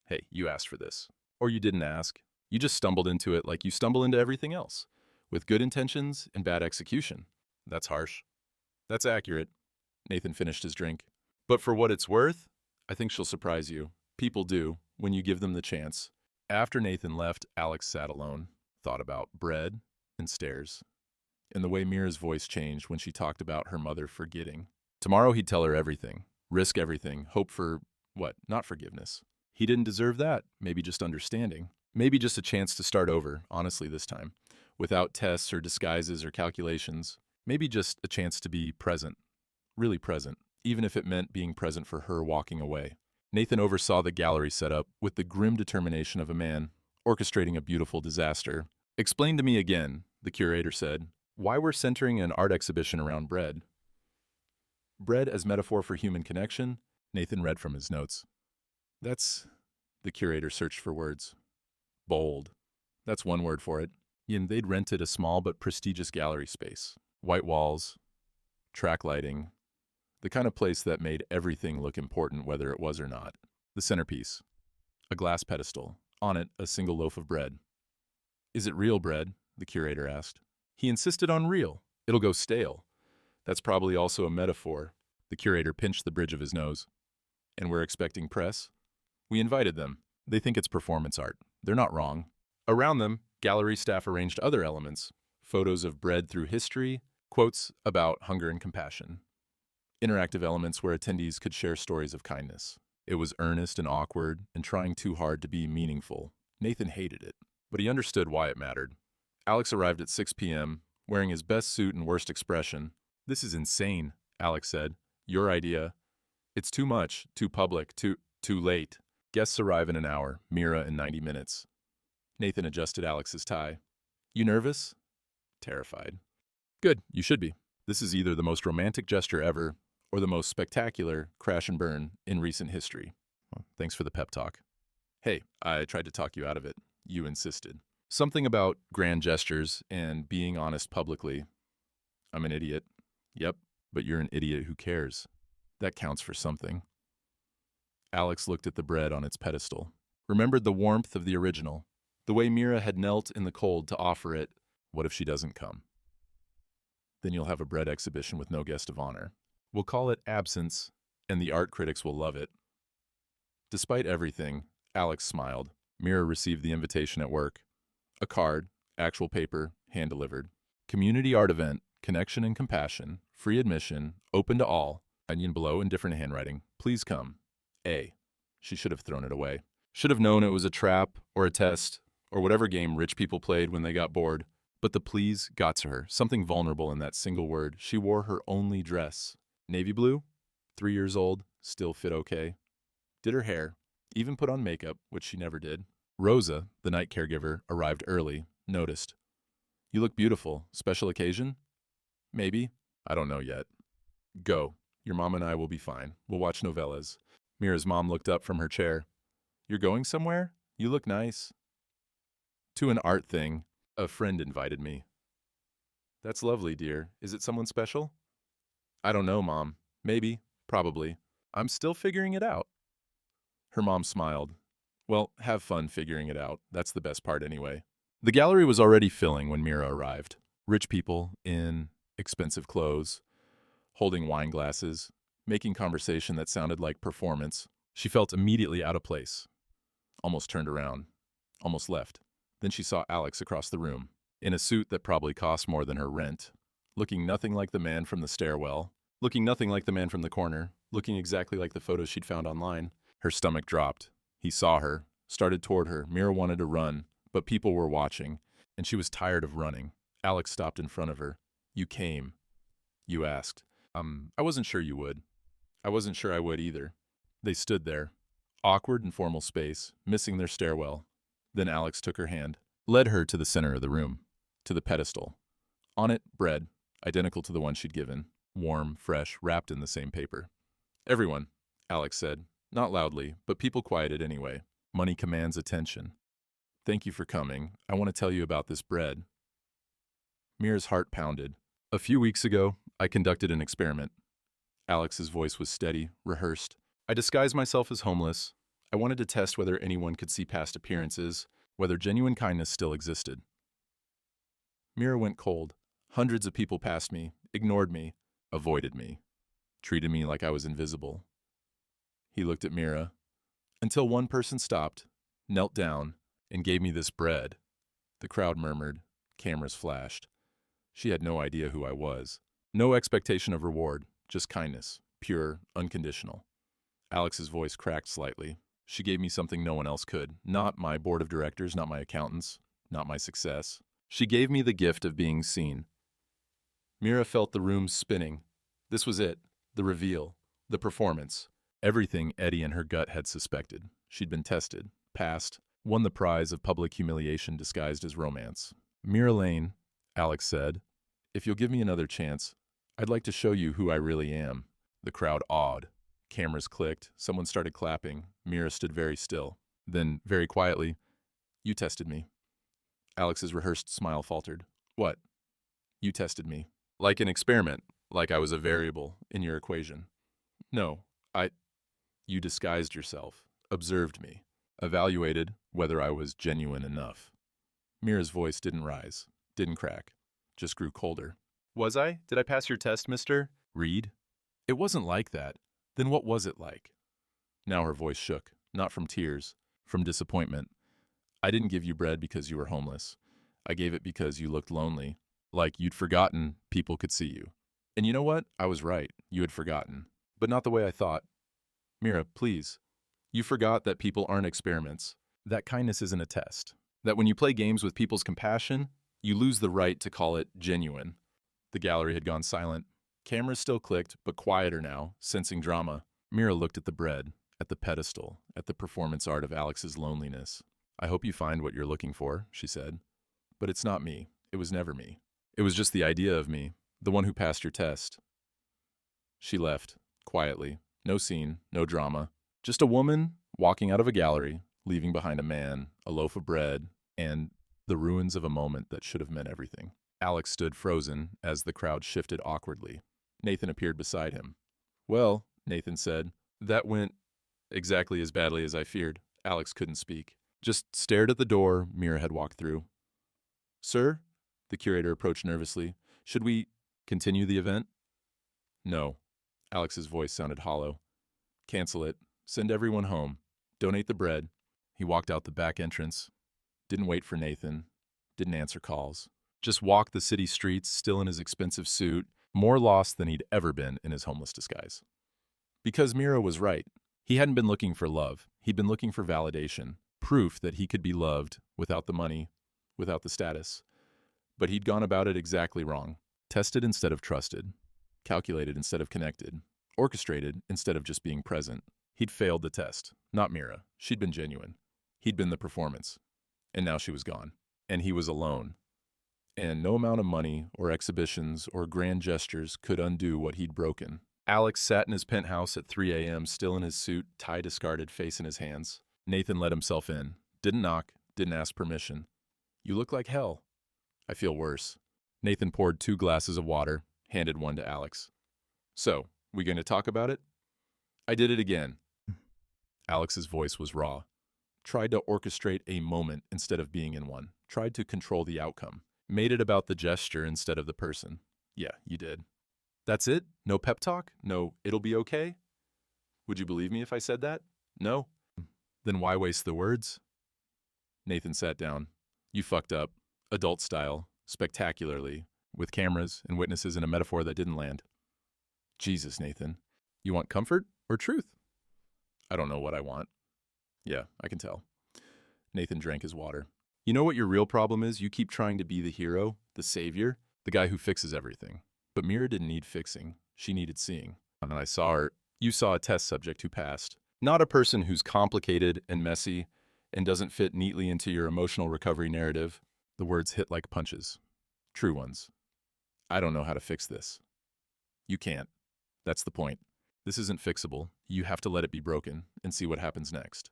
Hey, you asked for this. Or you didn't ask. You just stumbled into it like you stumble into everything else, with good intentions and bad execution. That's harsh. That's accurate. Nathan finished his drink. But for what it's worth, I think she'll surprise you. People do, when you give them the chance. After Nathan left, Alex sat alone, thought about bread and stairs, and the way Mira's voice changed when she talked about her mother forgetting. Tomorrow he'd tell her everything, risk everything, hope for, what, not forgiveness. He didn't deserve that, maybe just understanding. Maybe just a chance to start over, honestly this time, without tests or disguises or calculations. Maybe just a chance to be present, really present, even if it meant being present for her walking away. Nathan oversaw the gallery setup with the grim determination of a man orchestrating a beautiful disaster. Explain to me again, the curator said, why we're centering an art exhibition around bread. Bread as metaphor for human connection? Nathan read from his notes. That's... The curator searched for words. Bold. That's one word for it. They'd rented a small but prestigious gallery space. White walls, track lighting, the kind of place that made everything look important whether it was or not. The centerpiece. A glass pedestal. On it, a single loaf of bread. Is it real bread? The curator asked. He insisted on real. It'll go stale. That's probably also a metaphor. The curator pinched the bridge of his nose. And we're expecting press? We invited them. They think it's performance art. They're not wrong. Around them, gallery staff arranged other elements. Photos of bread through history, quotes about hunger and compassion. Interactive elements where attendees could share stories of kindness. It was earnest and awkward and trying too hard to be meaningful. Nathan hated it, but he understood why it mattered. Alex arrived at 6 p.m., wearing his best suit and worst expression. This is insane, Alex said. Your idea. It's too much, too public, too late. Guests arrive in an hour, Mira in 90 minutes. Nathan adjusted Alex's tie. You nervous? Terrified. Good, you should be. This is either the most romantic gesture ever or the most spectacular crash and burn in recent history. Well, thanks for the pep talk. Hey, I tried to talk you out of it. You insisted. Something about grand gestures and being honest publicly. I'm an idiot. Yep, but you're an idiot who cares. That counts for something. Alex looked at the bread on its pedestal, remembered the warmth of the original, the way Mira had knelt in the cold to offer it. What if she doesn't come? Then you'll have a bread exhibition with no guest of honor. We'll call it Absence, and the art critics will love it. Despite everything, Alex smiled. Mira received the invitation at work. A card, actual paper, hand-delivered. Community art event, connection and compassion, free admission, open to all. Onion below in different handwriting. Please come. A. She should have thrown it away. Should have known it was a trap or a test or whatever game rich people played when they got bored. But the please got to her, something vulnerable in that single word. She wore her only dress. Navy blue, 3 years old, still fit okay. Did her hair, even put on makeup, which she never did. Rosa, the night caregiver, arrived early, noticed. You look beautiful. Special occasion? Maybe. I don't know yet. Go. Your mom and I will be fine. We'll watch novellas. Mira's mom looked up from her chair. You're going somewhere? You look nice. To an art thing. A friend invited me. That's lovely, dear. Is it someone special? I don't know, Mom. Maybe. Probably. I'm still figuring it out. Her mom smiled. Well, have fun figuring it out. That's the best part anyway. The gallery was already filling when Mira arrived. Rich people in expensive clothes, holding wine glasses, making conversation that sounded like performance. She felt immediately out of place. Almost turned around. Almost left. Then she saw Alex across the room, in a suit that probably cost more than her rent, looking nothing like the man from the stairwell, looking nothing like the man from the corner, looking exactly like the photos she'd found online. Her stomach dropped. He saw her, started toward her. Mira wanted to run, but people were watching, and she was tired of running. Alex stopped in front of her. You came. You asked. I wasn't sure you would. I wasn't sure I would either. They stood there, Awkward and formal space, missing their stairwell. Then Alex took her hand, led her to the center of the room, to the pedestal. On it, bread, identical to the one she'd given, warm, fresh, wrapped in the same paper. Everyone, Alex said, not loudly, but people quieted anyway. Money commands attention. Thank you for coming. I want to tell you about this bread. Mira's heart pounded. A few weeks ago, I conducted an experiment. Alex's voice was steady, rehearsed. I disguised myself as homeless. I wanted to test whether anyone could see past appearances, whether genuine kindness still existed. Mira went cold. Hundreds of people passed me, ignored me, avoided me, treated me like I was invisible. He looked at Mira, until one person stopped, knelt down, and gave me this bread. The crowd murmured. Cameras flashed. She had no idea who I was. No expectation of reward, just kindness, pure, unconditional. Alex's voice cracked slightly. She gave me something no one else could. Not my board of directors, not my accountants, not my success. She gave me the gift of being seen. Mira felt the room spinning. This was it, the reveal, the performance. Everything Eddie and her gut had suspected. She'd been tested, passed, won the prize of public humiliation disguised as romance. Mira Lane, Alex said, if you'll give me another chance, I'd like to show you who I really am. The crowd awed. Cameras clicked. Someone started clapping. Mira stood very still. Then, very quietly, you tested me. Alex's rehearsed smile faltered. What? You tested me. Like an experiment, like I was a variable in your equation. No, you disguised yourself, observed me, evaluated whether I was genuine enough. Mira's voice didn't rise, didn't crack, just grew colder. Was I? Did I pass your test, Mr. Reed? It wasn't like that. Then what was it like? Now her voice shook, not from tears, from disappointment. I didn't give you bread because you were homeless. I gave it because you looked lonely, like you'd forgotten people could see you. And you know what? I was right. You had forgotten. But not the way I thought. Mira, please. You forgot that people aren't experiments, that kindness isn't a test, that when you play games with people's compassion, you lose the right to call it genuine. The gallery had gone silent. Cameras still clicked, but quieter now, sensing drama. Mira looked at the bread, at the pedestal, at the performance art of Alex's loneliness. I hope you find what you're looking for, she said. But it's not me. It was never me. It was just the idea of me, the one who passed your test. She left, quietly. No scene, no drama. Just a woman walking out of a gallery, leaving behind a man, a loaf of bread, and the ruins of a moment that should have meant everything. Alex stood frozen as the crowd shifted awkwardly. Nathan appeared beside him. Well, Nathan said, that went exactly as badly as I feared. Alex couldn't speak. Just stared at the door Mira had walked through. Sir? The curator approached nervously. Should we continue the event? No. Alex's voice sounded hollow. Cancel it. Send everyone home. Donate the bread. He walked out the back entrance. Didn't wait for Nathan. Didn't answer calls. Just walked the city streets, still in his expensive suit, more lost than he'd ever been in his homeless disguise. Because Mira was right. He hadn't been looking for love. He'd been looking for validation, proof that he could be loved without the money, without the status. But he'd gone about it exactly wrong. Tested instead of trusted. Calculated instead of connected. Orchestrated instead of just being present. He'd failed the test. Not Mira. She'd been genuine. He'd been the performance. And now she was gone. And he was alone. And no amount of money or exhibitions or grand gestures could undo what he'd broken. Alex sat in his penthouse at 3 a.m., still in his suit, tie discarded, face in his hands. Nathan let himself in. Didn't knock, didn't ask permission. You look like hell. I feel worse. Nathan poured 2 glasses of water, handed one to Alex. So, we going to talk about it? I did it again. Alex's voice was raw. Tried to orchestrate a moment instead of being in one. Tried to control the outcome. Made it about the gesture instead of the person. Yeah, you did. That's it? No pep talk? No, it'll be okay? Would you believe me if I said that? No? Then why waste the words? Nathan sat down. You fucked up. Adult style. Spectacularly. With cameras and witnesses and a metaphor that didn't land. Jesus, Nathan. You want comfort or truth? I don't know what I want. Yeah, I can tell. Nathan drank his water. You know what your real problem is? You keep trying to be the hero, the savior, the guy who fixes everything. But Mira didn't need fixing. She needed seeing. And I saw her. You saw a test subject who passed. Not a person who's complicated and messy and doesn't fit neatly into your emotional recovery narrative. The words hit like punches. True ones. I don't know how to fix this. You can't. That's the point. This isn't fixable. You have to let it be broken and see what happens next.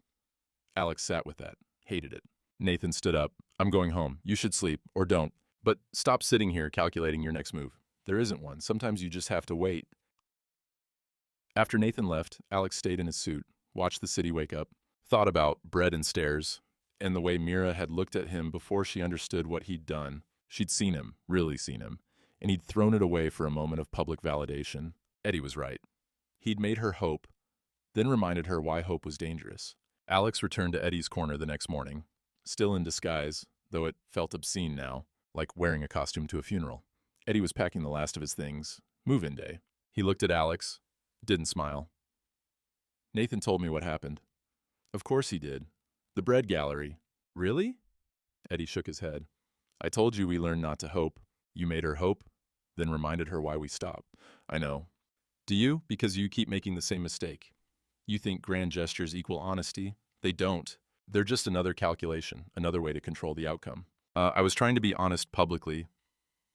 Alex sat with that. Hated it. Nathan stood up. I'm going home. You should sleep, or don't. But stop sitting here calculating your next move. There isn't one. Sometimes you just have to wait. After Nathan left, Alex stayed in his suit, watched the city wake up, thought about bread and stairs, and the way Mira had looked at him before she understood what he'd done. She'd seen him, really seen him, and he'd thrown it away for a moment of public validation. Eddie was right. He'd made her hope, then reminded her why hope was dangerous. Alex returned to Eddie's corner the next morning, still in disguise, though it felt obscene now, like wearing a costume to a funeral. Eddie was packing the last of his things. Move-in day. He looked at Alex, didn't smile. Nathan told me what happened. Of course he did. The bread gallery. Really? Eddie shook his head. I told you we learned not to hope. You made her hope, then reminded her why we stopped. I know. Do you? Because you keep making the same mistake. You think grand gestures equal honesty. They don't. They're just another calculation, another way to control the outcome. I was trying to be honest publicly.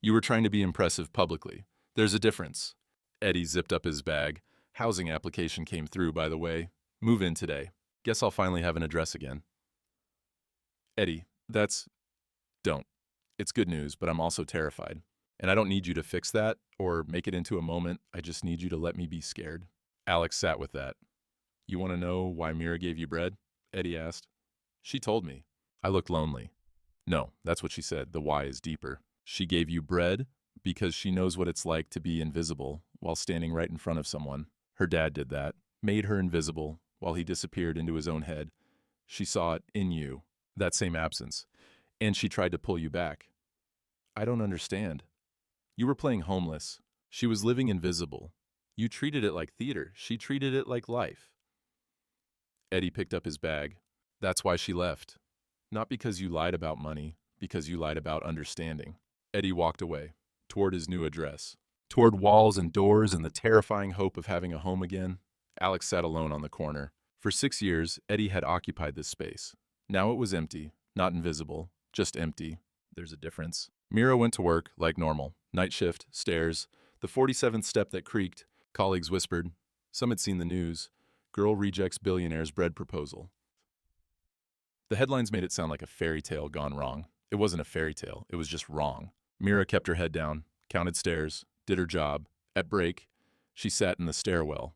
You were trying to be impressive publicly. There's a difference. Eddie zipped up his bag. Housing application came through, by the way. Move in today. Guess I'll finally have an address again. Eddie, don't. It's good news, but I'm also terrified. And I don't need you to fix that or make it into a moment. I just need you to let me be scared. Alex sat with that. You want to know why Mira gave you bread? Eddie asked. She told me. I looked lonely. No, that's what she said. The why is deeper. She gave you bread because she knows what it's like to be invisible while standing right in front of someone. Her dad did that, made her invisible while he disappeared into his own head. She saw it in you, that same absence, and she tried to pull you back. I don't understand. You were playing homeless. She was living invisible. You treated it like theater. She treated it like life. Eddie picked up his bag. That's why she left. Not because you lied about money, because you lied about understanding. Eddie walked away, toward his new address, toward walls and doors and the terrifying hope of having a home again. Alex sat alone on the corner. For 6 years, Eddie had occupied this space. Now it was empty, not invisible, just empty. There's a difference. Mira went to work like normal. Night shift, stairs, the 47th step that creaked. Colleagues whispered. Some had seen the news. Girl rejects billionaire's bread proposal. The headlines made it sound like a fairy tale gone wrong. It wasn't a fairy tale. It was just wrong. Mira kept her head down, counted stairs, did her job. At break, she sat in the stairwell.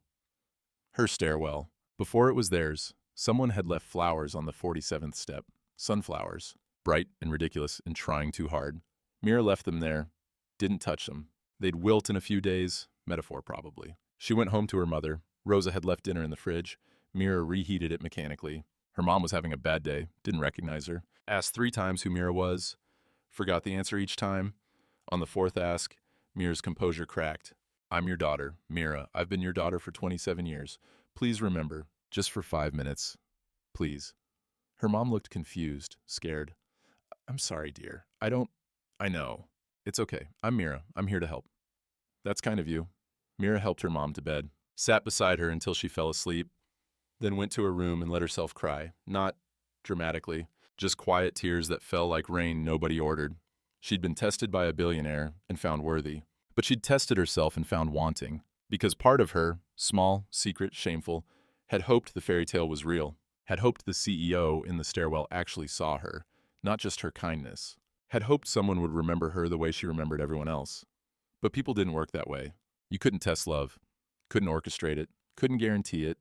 Her stairwell. Before it was theirs, someone had left flowers on the 47th step. Sunflowers. Bright and ridiculous and trying too hard. Mira left them there. Didn't touch them. They'd wilt in a few days. Metaphor, probably. She went home to her mother. Rosa had left dinner in the fridge. Mira reheated it mechanically. Her mom was having a bad day. Didn't recognize her. Asked 3 times who Mira was. Forgot the answer each time. On the 4th ask, Mira's composure cracked. I'm your daughter, Mira. I've been your daughter for 27 years. Please remember, just for 5 minutes. Please. Her mom looked confused, scared. I'm sorry, dear. I know. It's okay. I'm Mira. I'm here to help. That's kind of you. Mira helped her mom to bed, sat beside her until she fell asleep, then went to her room and let herself cry. Not dramatically, just quiet tears that fell like rain nobody ordered. She'd been tested by a billionaire and found worthy, but she'd tested herself and found wanting, because part of her, small, secret, shameful, had hoped the fairy tale was real, had hoped the CEO in the stairwell actually saw her, not just her kindness, had hoped someone would remember her the way she remembered everyone else. But people didn't work that way. You couldn't test love, couldn't orchestrate it, couldn't guarantee it.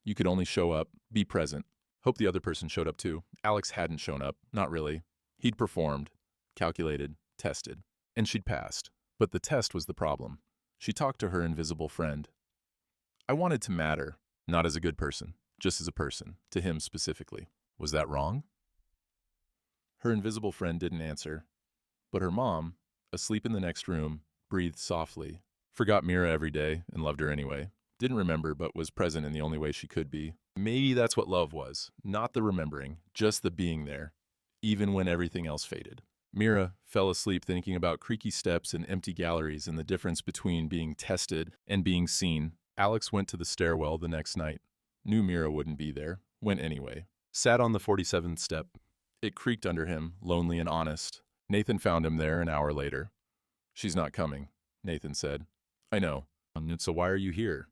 You could only show up, be present. Hope the other person showed up too. Alex hadn't shown up, not really. He'd performed, calculated, tested, and she'd passed. But the test was the problem. She talked to her invisible friend. I wanted to matter, not as a good person, just as a person, to him specifically. Was that wrong? Her invisible friend didn't answer, but her mom, asleep in the next room, breathed softly, forgot Mira every day and loved her anyway. Didn't remember, but was present in the only way she could be. Maybe that's what love was. Not the remembering, just the being there, even when everything else faded. Mira fell asleep thinking about creaky steps and empty galleries and the difference between being tested and being seen. Alex went to the stairwell the next night. Knew Mira wouldn't be there. Went anyway. Sat on the 47th step. It creaked under him, lonely and honest. Nathan found him there an hour later. "She's not coming," Nathan said. "I know. So why are you here?"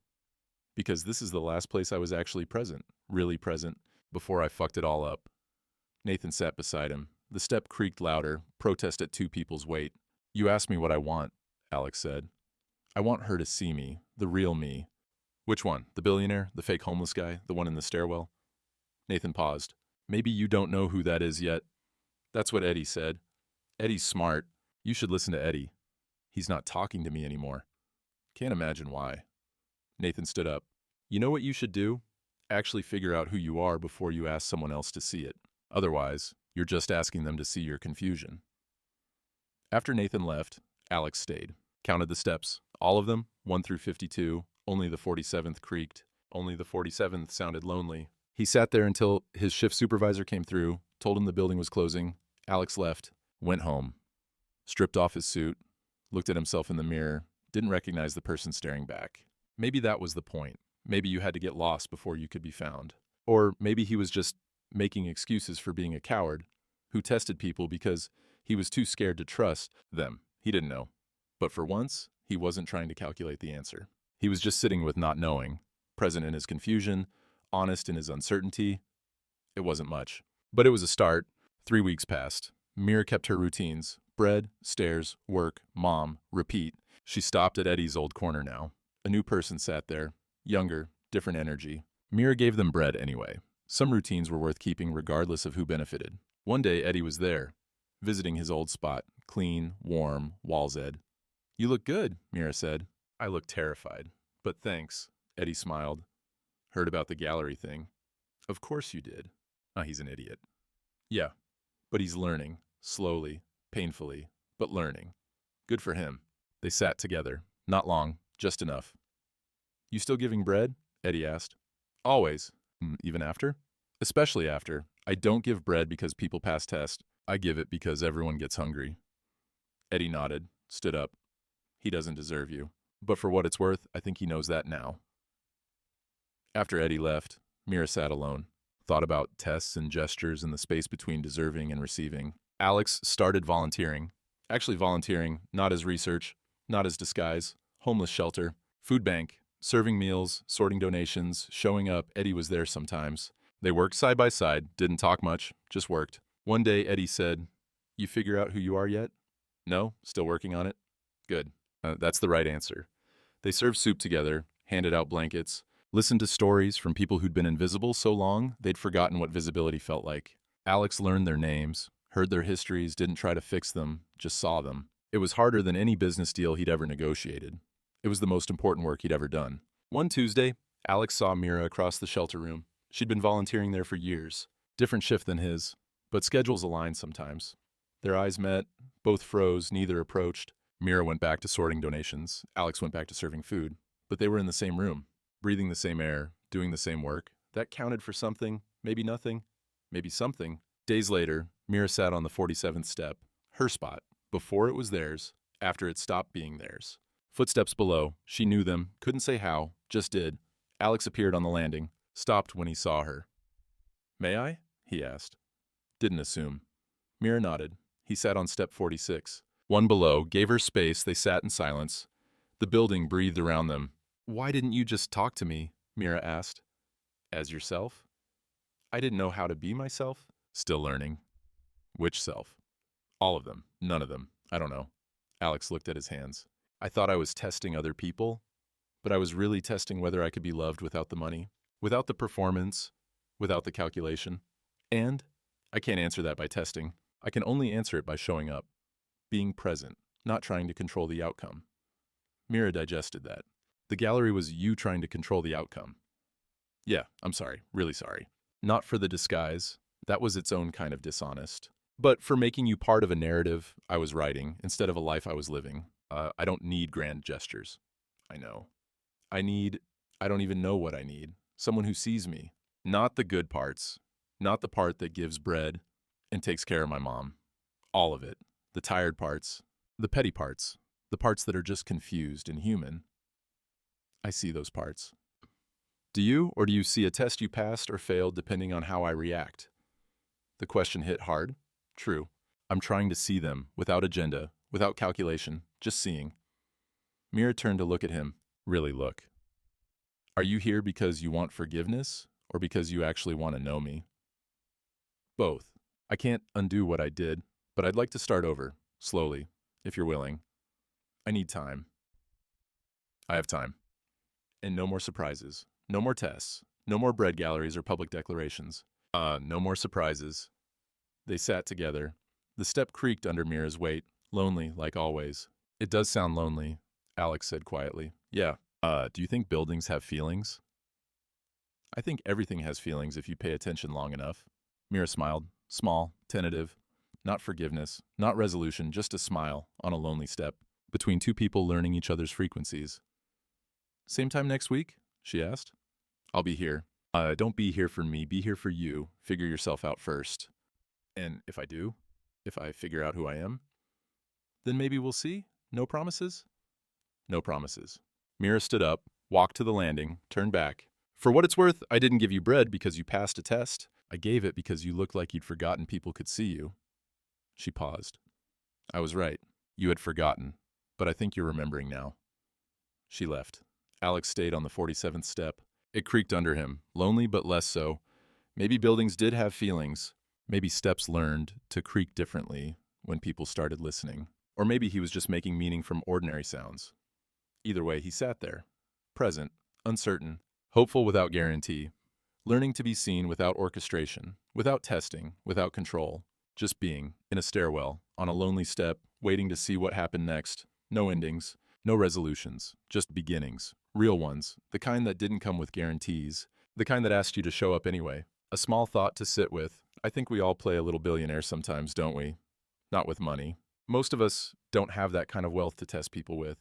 "Because this is the last place I was actually present, really present, before I fucked it all up." Nathan sat beside him. The step creaked louder, protest at two people's weight. "You asked me what I want," Alex said. "I want her to see me, the real me." "Which one? The billionaire? The fake homeless guy? The one in the stairwell?" Nathan paused. "Maybe you don't know who that is yet." "That's what Eddie said." "Eddie's smart. You should listen to Eddie." "He's not talking to me anymore." "Can't imagine why." Nathan stood up. "You know what you should do? Actually figure out who you are before you ask someone else to see it. Otherwise, you're just asking them to see your confusion." After Nathan left, Alex stayed. Counted the steps. All of them, 1 through 52. Only the 47th creaked. Only the 47th sounded lonely. He sat there until his shift supervisor came through, told him the building was closing. Alex left, went home, stripped off his suit, looked at himself in the mirror, didn't recognize the person staring back. Maybe that was the point. Maybe you had to get lost before you could be found. Or maybe he was just making excuses for being a coward who tested people because he was too scared to trust them. He didn't know. But for once, he wasn't trying to calculate the answer. He was just sitting with not knowing, present in his confusion, honest in his uncertainty. It wasn't much. But it was a start. 3 weeks passed. Mira kept her routines. Bread, stairs, work, mom, repeat. She stopped at Eddie's old corner now. A new person sat there. Younger, different energy. Mira gave them bread anyway. Some routines were worth keeping regardless of who benefited. One day, Eddie was there, visiting his old spot. Clean, warm, Wall's Ed. "You look good," Mira said. "I look terrified. But thanks," Eddie smiled. "Heard about the gallery thing." "Of course you did." He's an idiot." "Yeah, but he's learning. Slowly, painfully, but learning. Good for him." They sat together. Not long, just enough. "You still giving bread?" Eddie asked. "Always." "Even after?" "Especially after. I don't give bread because people pass tests. I give it because everyone gets hungry." Eddie nodded, stood up. "He doesn't deserve you. But for what it's worth, I think he knows that now." After Eddie left, Mira sat alone, thought about tests and gestures in the space between deserving and receiving. Alex started volunteering. Actually volunteering, not as research, not as disguise. Homeless shelter, food bank, serving meals, sorting donations, showing up. Eddie was there sometimes. They worked side by side, didn't talk much, just worked. One day, Eddie said, "You figure out who you are yet?" "No, still working on it." "Good. That's the right answer." They served soup together, handed out blankets, listened to stories from people who'd been invisible so long they'd forgotten what visibility felt like. Alex learned their names, heard their histories, didn't try to fix them, just saw them. It was harder than any business deal he'd ever negotiated. It was the most important work he'd ever done. One Tuesday, Alex saw Mira across the shelter room. She'd been volunteering there for years. Different shift than his, but schedules aligned sometimes. Their eyes met, both froze, neither approached. Mira went back to sorting donations. Alex went back to serving food. But they were in the same room, breathing the same air, doing the same work. That counted for something, maybe nothing, maybe something. Days later, Mira sat on the 47th step, her spot, before it was theirs, after it stopped being theirs. Footsteps below, she knew them, couldn't say how, just did. Alex appeared on the landing, stopped when he saw her. "May I?" he asked. Didn't assume. Mira nodded. He sat on step 46. One below, gave her space, they sat in silence. The building breathed around them. "Why didn't you just talk to me?" Mira asked. "As yourself?" "I didn't know how to be myself." "Still learning." "Which self?" "All of them. None of them. I don't know." Alex looked at his hands. "I thought I was testing other people, but I was really testing whether I could be loved without the money, without the performance, without the calculation. And I can't answer that by testing. I can only answer it by showing up, being present, not trying to control the outcome." Mira digested that. The gallery was you trying to control the outcome. "Yeah, I'm sorry, really sorry. Not for the disguise. That was its own kind of dishonest. But for making you part of a narrative I was writing instead of a life I was living. I don't need grand gestures." "I know. I don't even know what I need. Someone who sees me. Not the good parts. Not the part that gives bread and takes care of my mom. All of it. The tired parts. The petty parts. The parts that are just confused and human. I see those parts." Do you, or do you see a test you passed or failed depending on how I react? The question hit hard. True. I'm trying to see them, without agenda, without calculation, just seeing. Mira turned to look at him. Really look. Are you here because you want forgiveness, or because you actually want to know me? Both. I can't undo what I did, but I'd like to start over, slowly, if you're willing. I need time. I have time. And no more surprises. No more tests. No more bread galleries or public declarations. No more surprises. They sat together. The step creaked under Mira's weight, lonely like always. It does sound lonely, Alex said quietly. Yeah. Do you think buildings have feelings? I think everything has feelings if you pay attention long enough. Mira smiled, small, tentative. Not forgiveness, not resolution, just a smile on a lonely step between two people learning each other's frequencies. Same time next week? She asked. I'll be here. Don't be here for me, be here for you. Figure yourself out first. And if I do, if I figure out who I am, then maybe we'll see. No promises? No promises. Mira stood up, walked to the landing, turned back. For what it's worth, I didn't give you bread because you passed a test. I gave it because you looked like you'd forgotten people could see you. She paused. I was right. You had forgotten, but I think you're remembering now. She left. Alex stayed on the 47th step. It creaked under him, lonely but less so. Maybe buildings did have feelings. Maybe steps learned to creak differently when people started listening. Or maybe he was just making meaning from ordinary sounds. Either way, he sat there, present, uncertain, hopeful without guarantee, learning to be seen without orchestration, without testing, without control, just being, in a stairwell, on a lonely step, waiting to see what happened next. No endings, no resolutions, just beginnings, real ones, the kind that didn't come with guarantees, the kind that asked you to show up anyway. A small thought to sit with. I think we all play a little billionaire sometimes, don't we? Not with money. Most of us don't have that kind of wealth to test people with.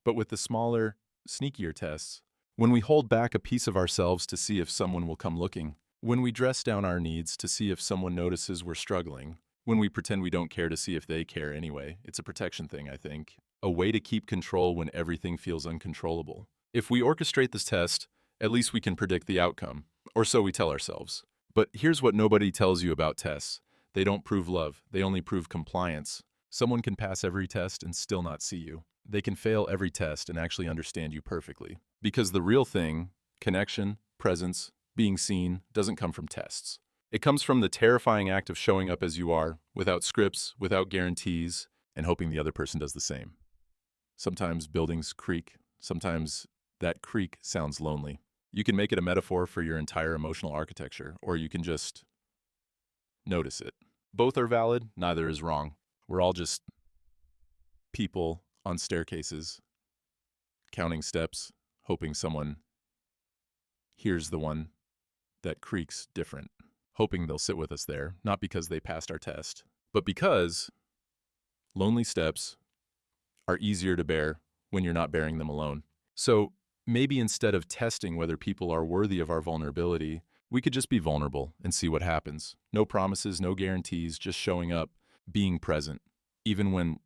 But with the smaller, sneakier tests, when we hold back a piece of ourselves to see if someone will come looking, when we dress down our needs to see if someone notices we're struggling, when we pretend we don't care to see if they care anyway, it's a protection thing, I think. A way to keep control when everything feels uncontrollable. If we orchestrate this test, at least we can predict the outcome, or so we tell ourselves. But here's what nobody tells you about tests. They don't prove love, they only prove compliance. Someone can pass every test and still not see you. They can fail every test and actually understand you perfectly. Because the real thing, connection, presence, being seen, doesn't come from tests. It comes from the terrifying act of showing up as you are, without scripts, without guarantees, and hoping the other person does the same. Sometimes buildings creak. Sometimes that creak sounds lonely. You can make it a metaphor for your entire emotional architecture, or you can just notice it. Both are valid, neither is wrong. We're all just people on staircases, counting steps, hoping someone hears the one that creaks different, hoping they'll sit with us there, not because they passed our test, but because lonely steps are easier to bear when you're not bearing them alone. So maybe instead of testing whether people are worthy of our vulnerability, we could just be vulnerable and see what happens. No promises, no guarantees, just showing up, being present,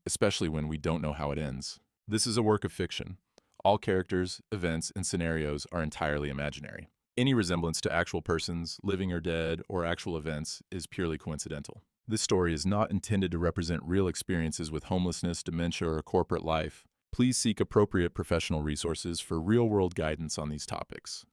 especially when we don't know how it ends. This is a work of fiction. All characters, events, and scenarios are entirely imaginary. Any resemblance to actual persons, living or dead, or actual events is purely coincidental. This story is not intended to represent real experiences with homelessness, dementia, or corporate life. Please seek appropriate professional resources for real-world guidance on these topics.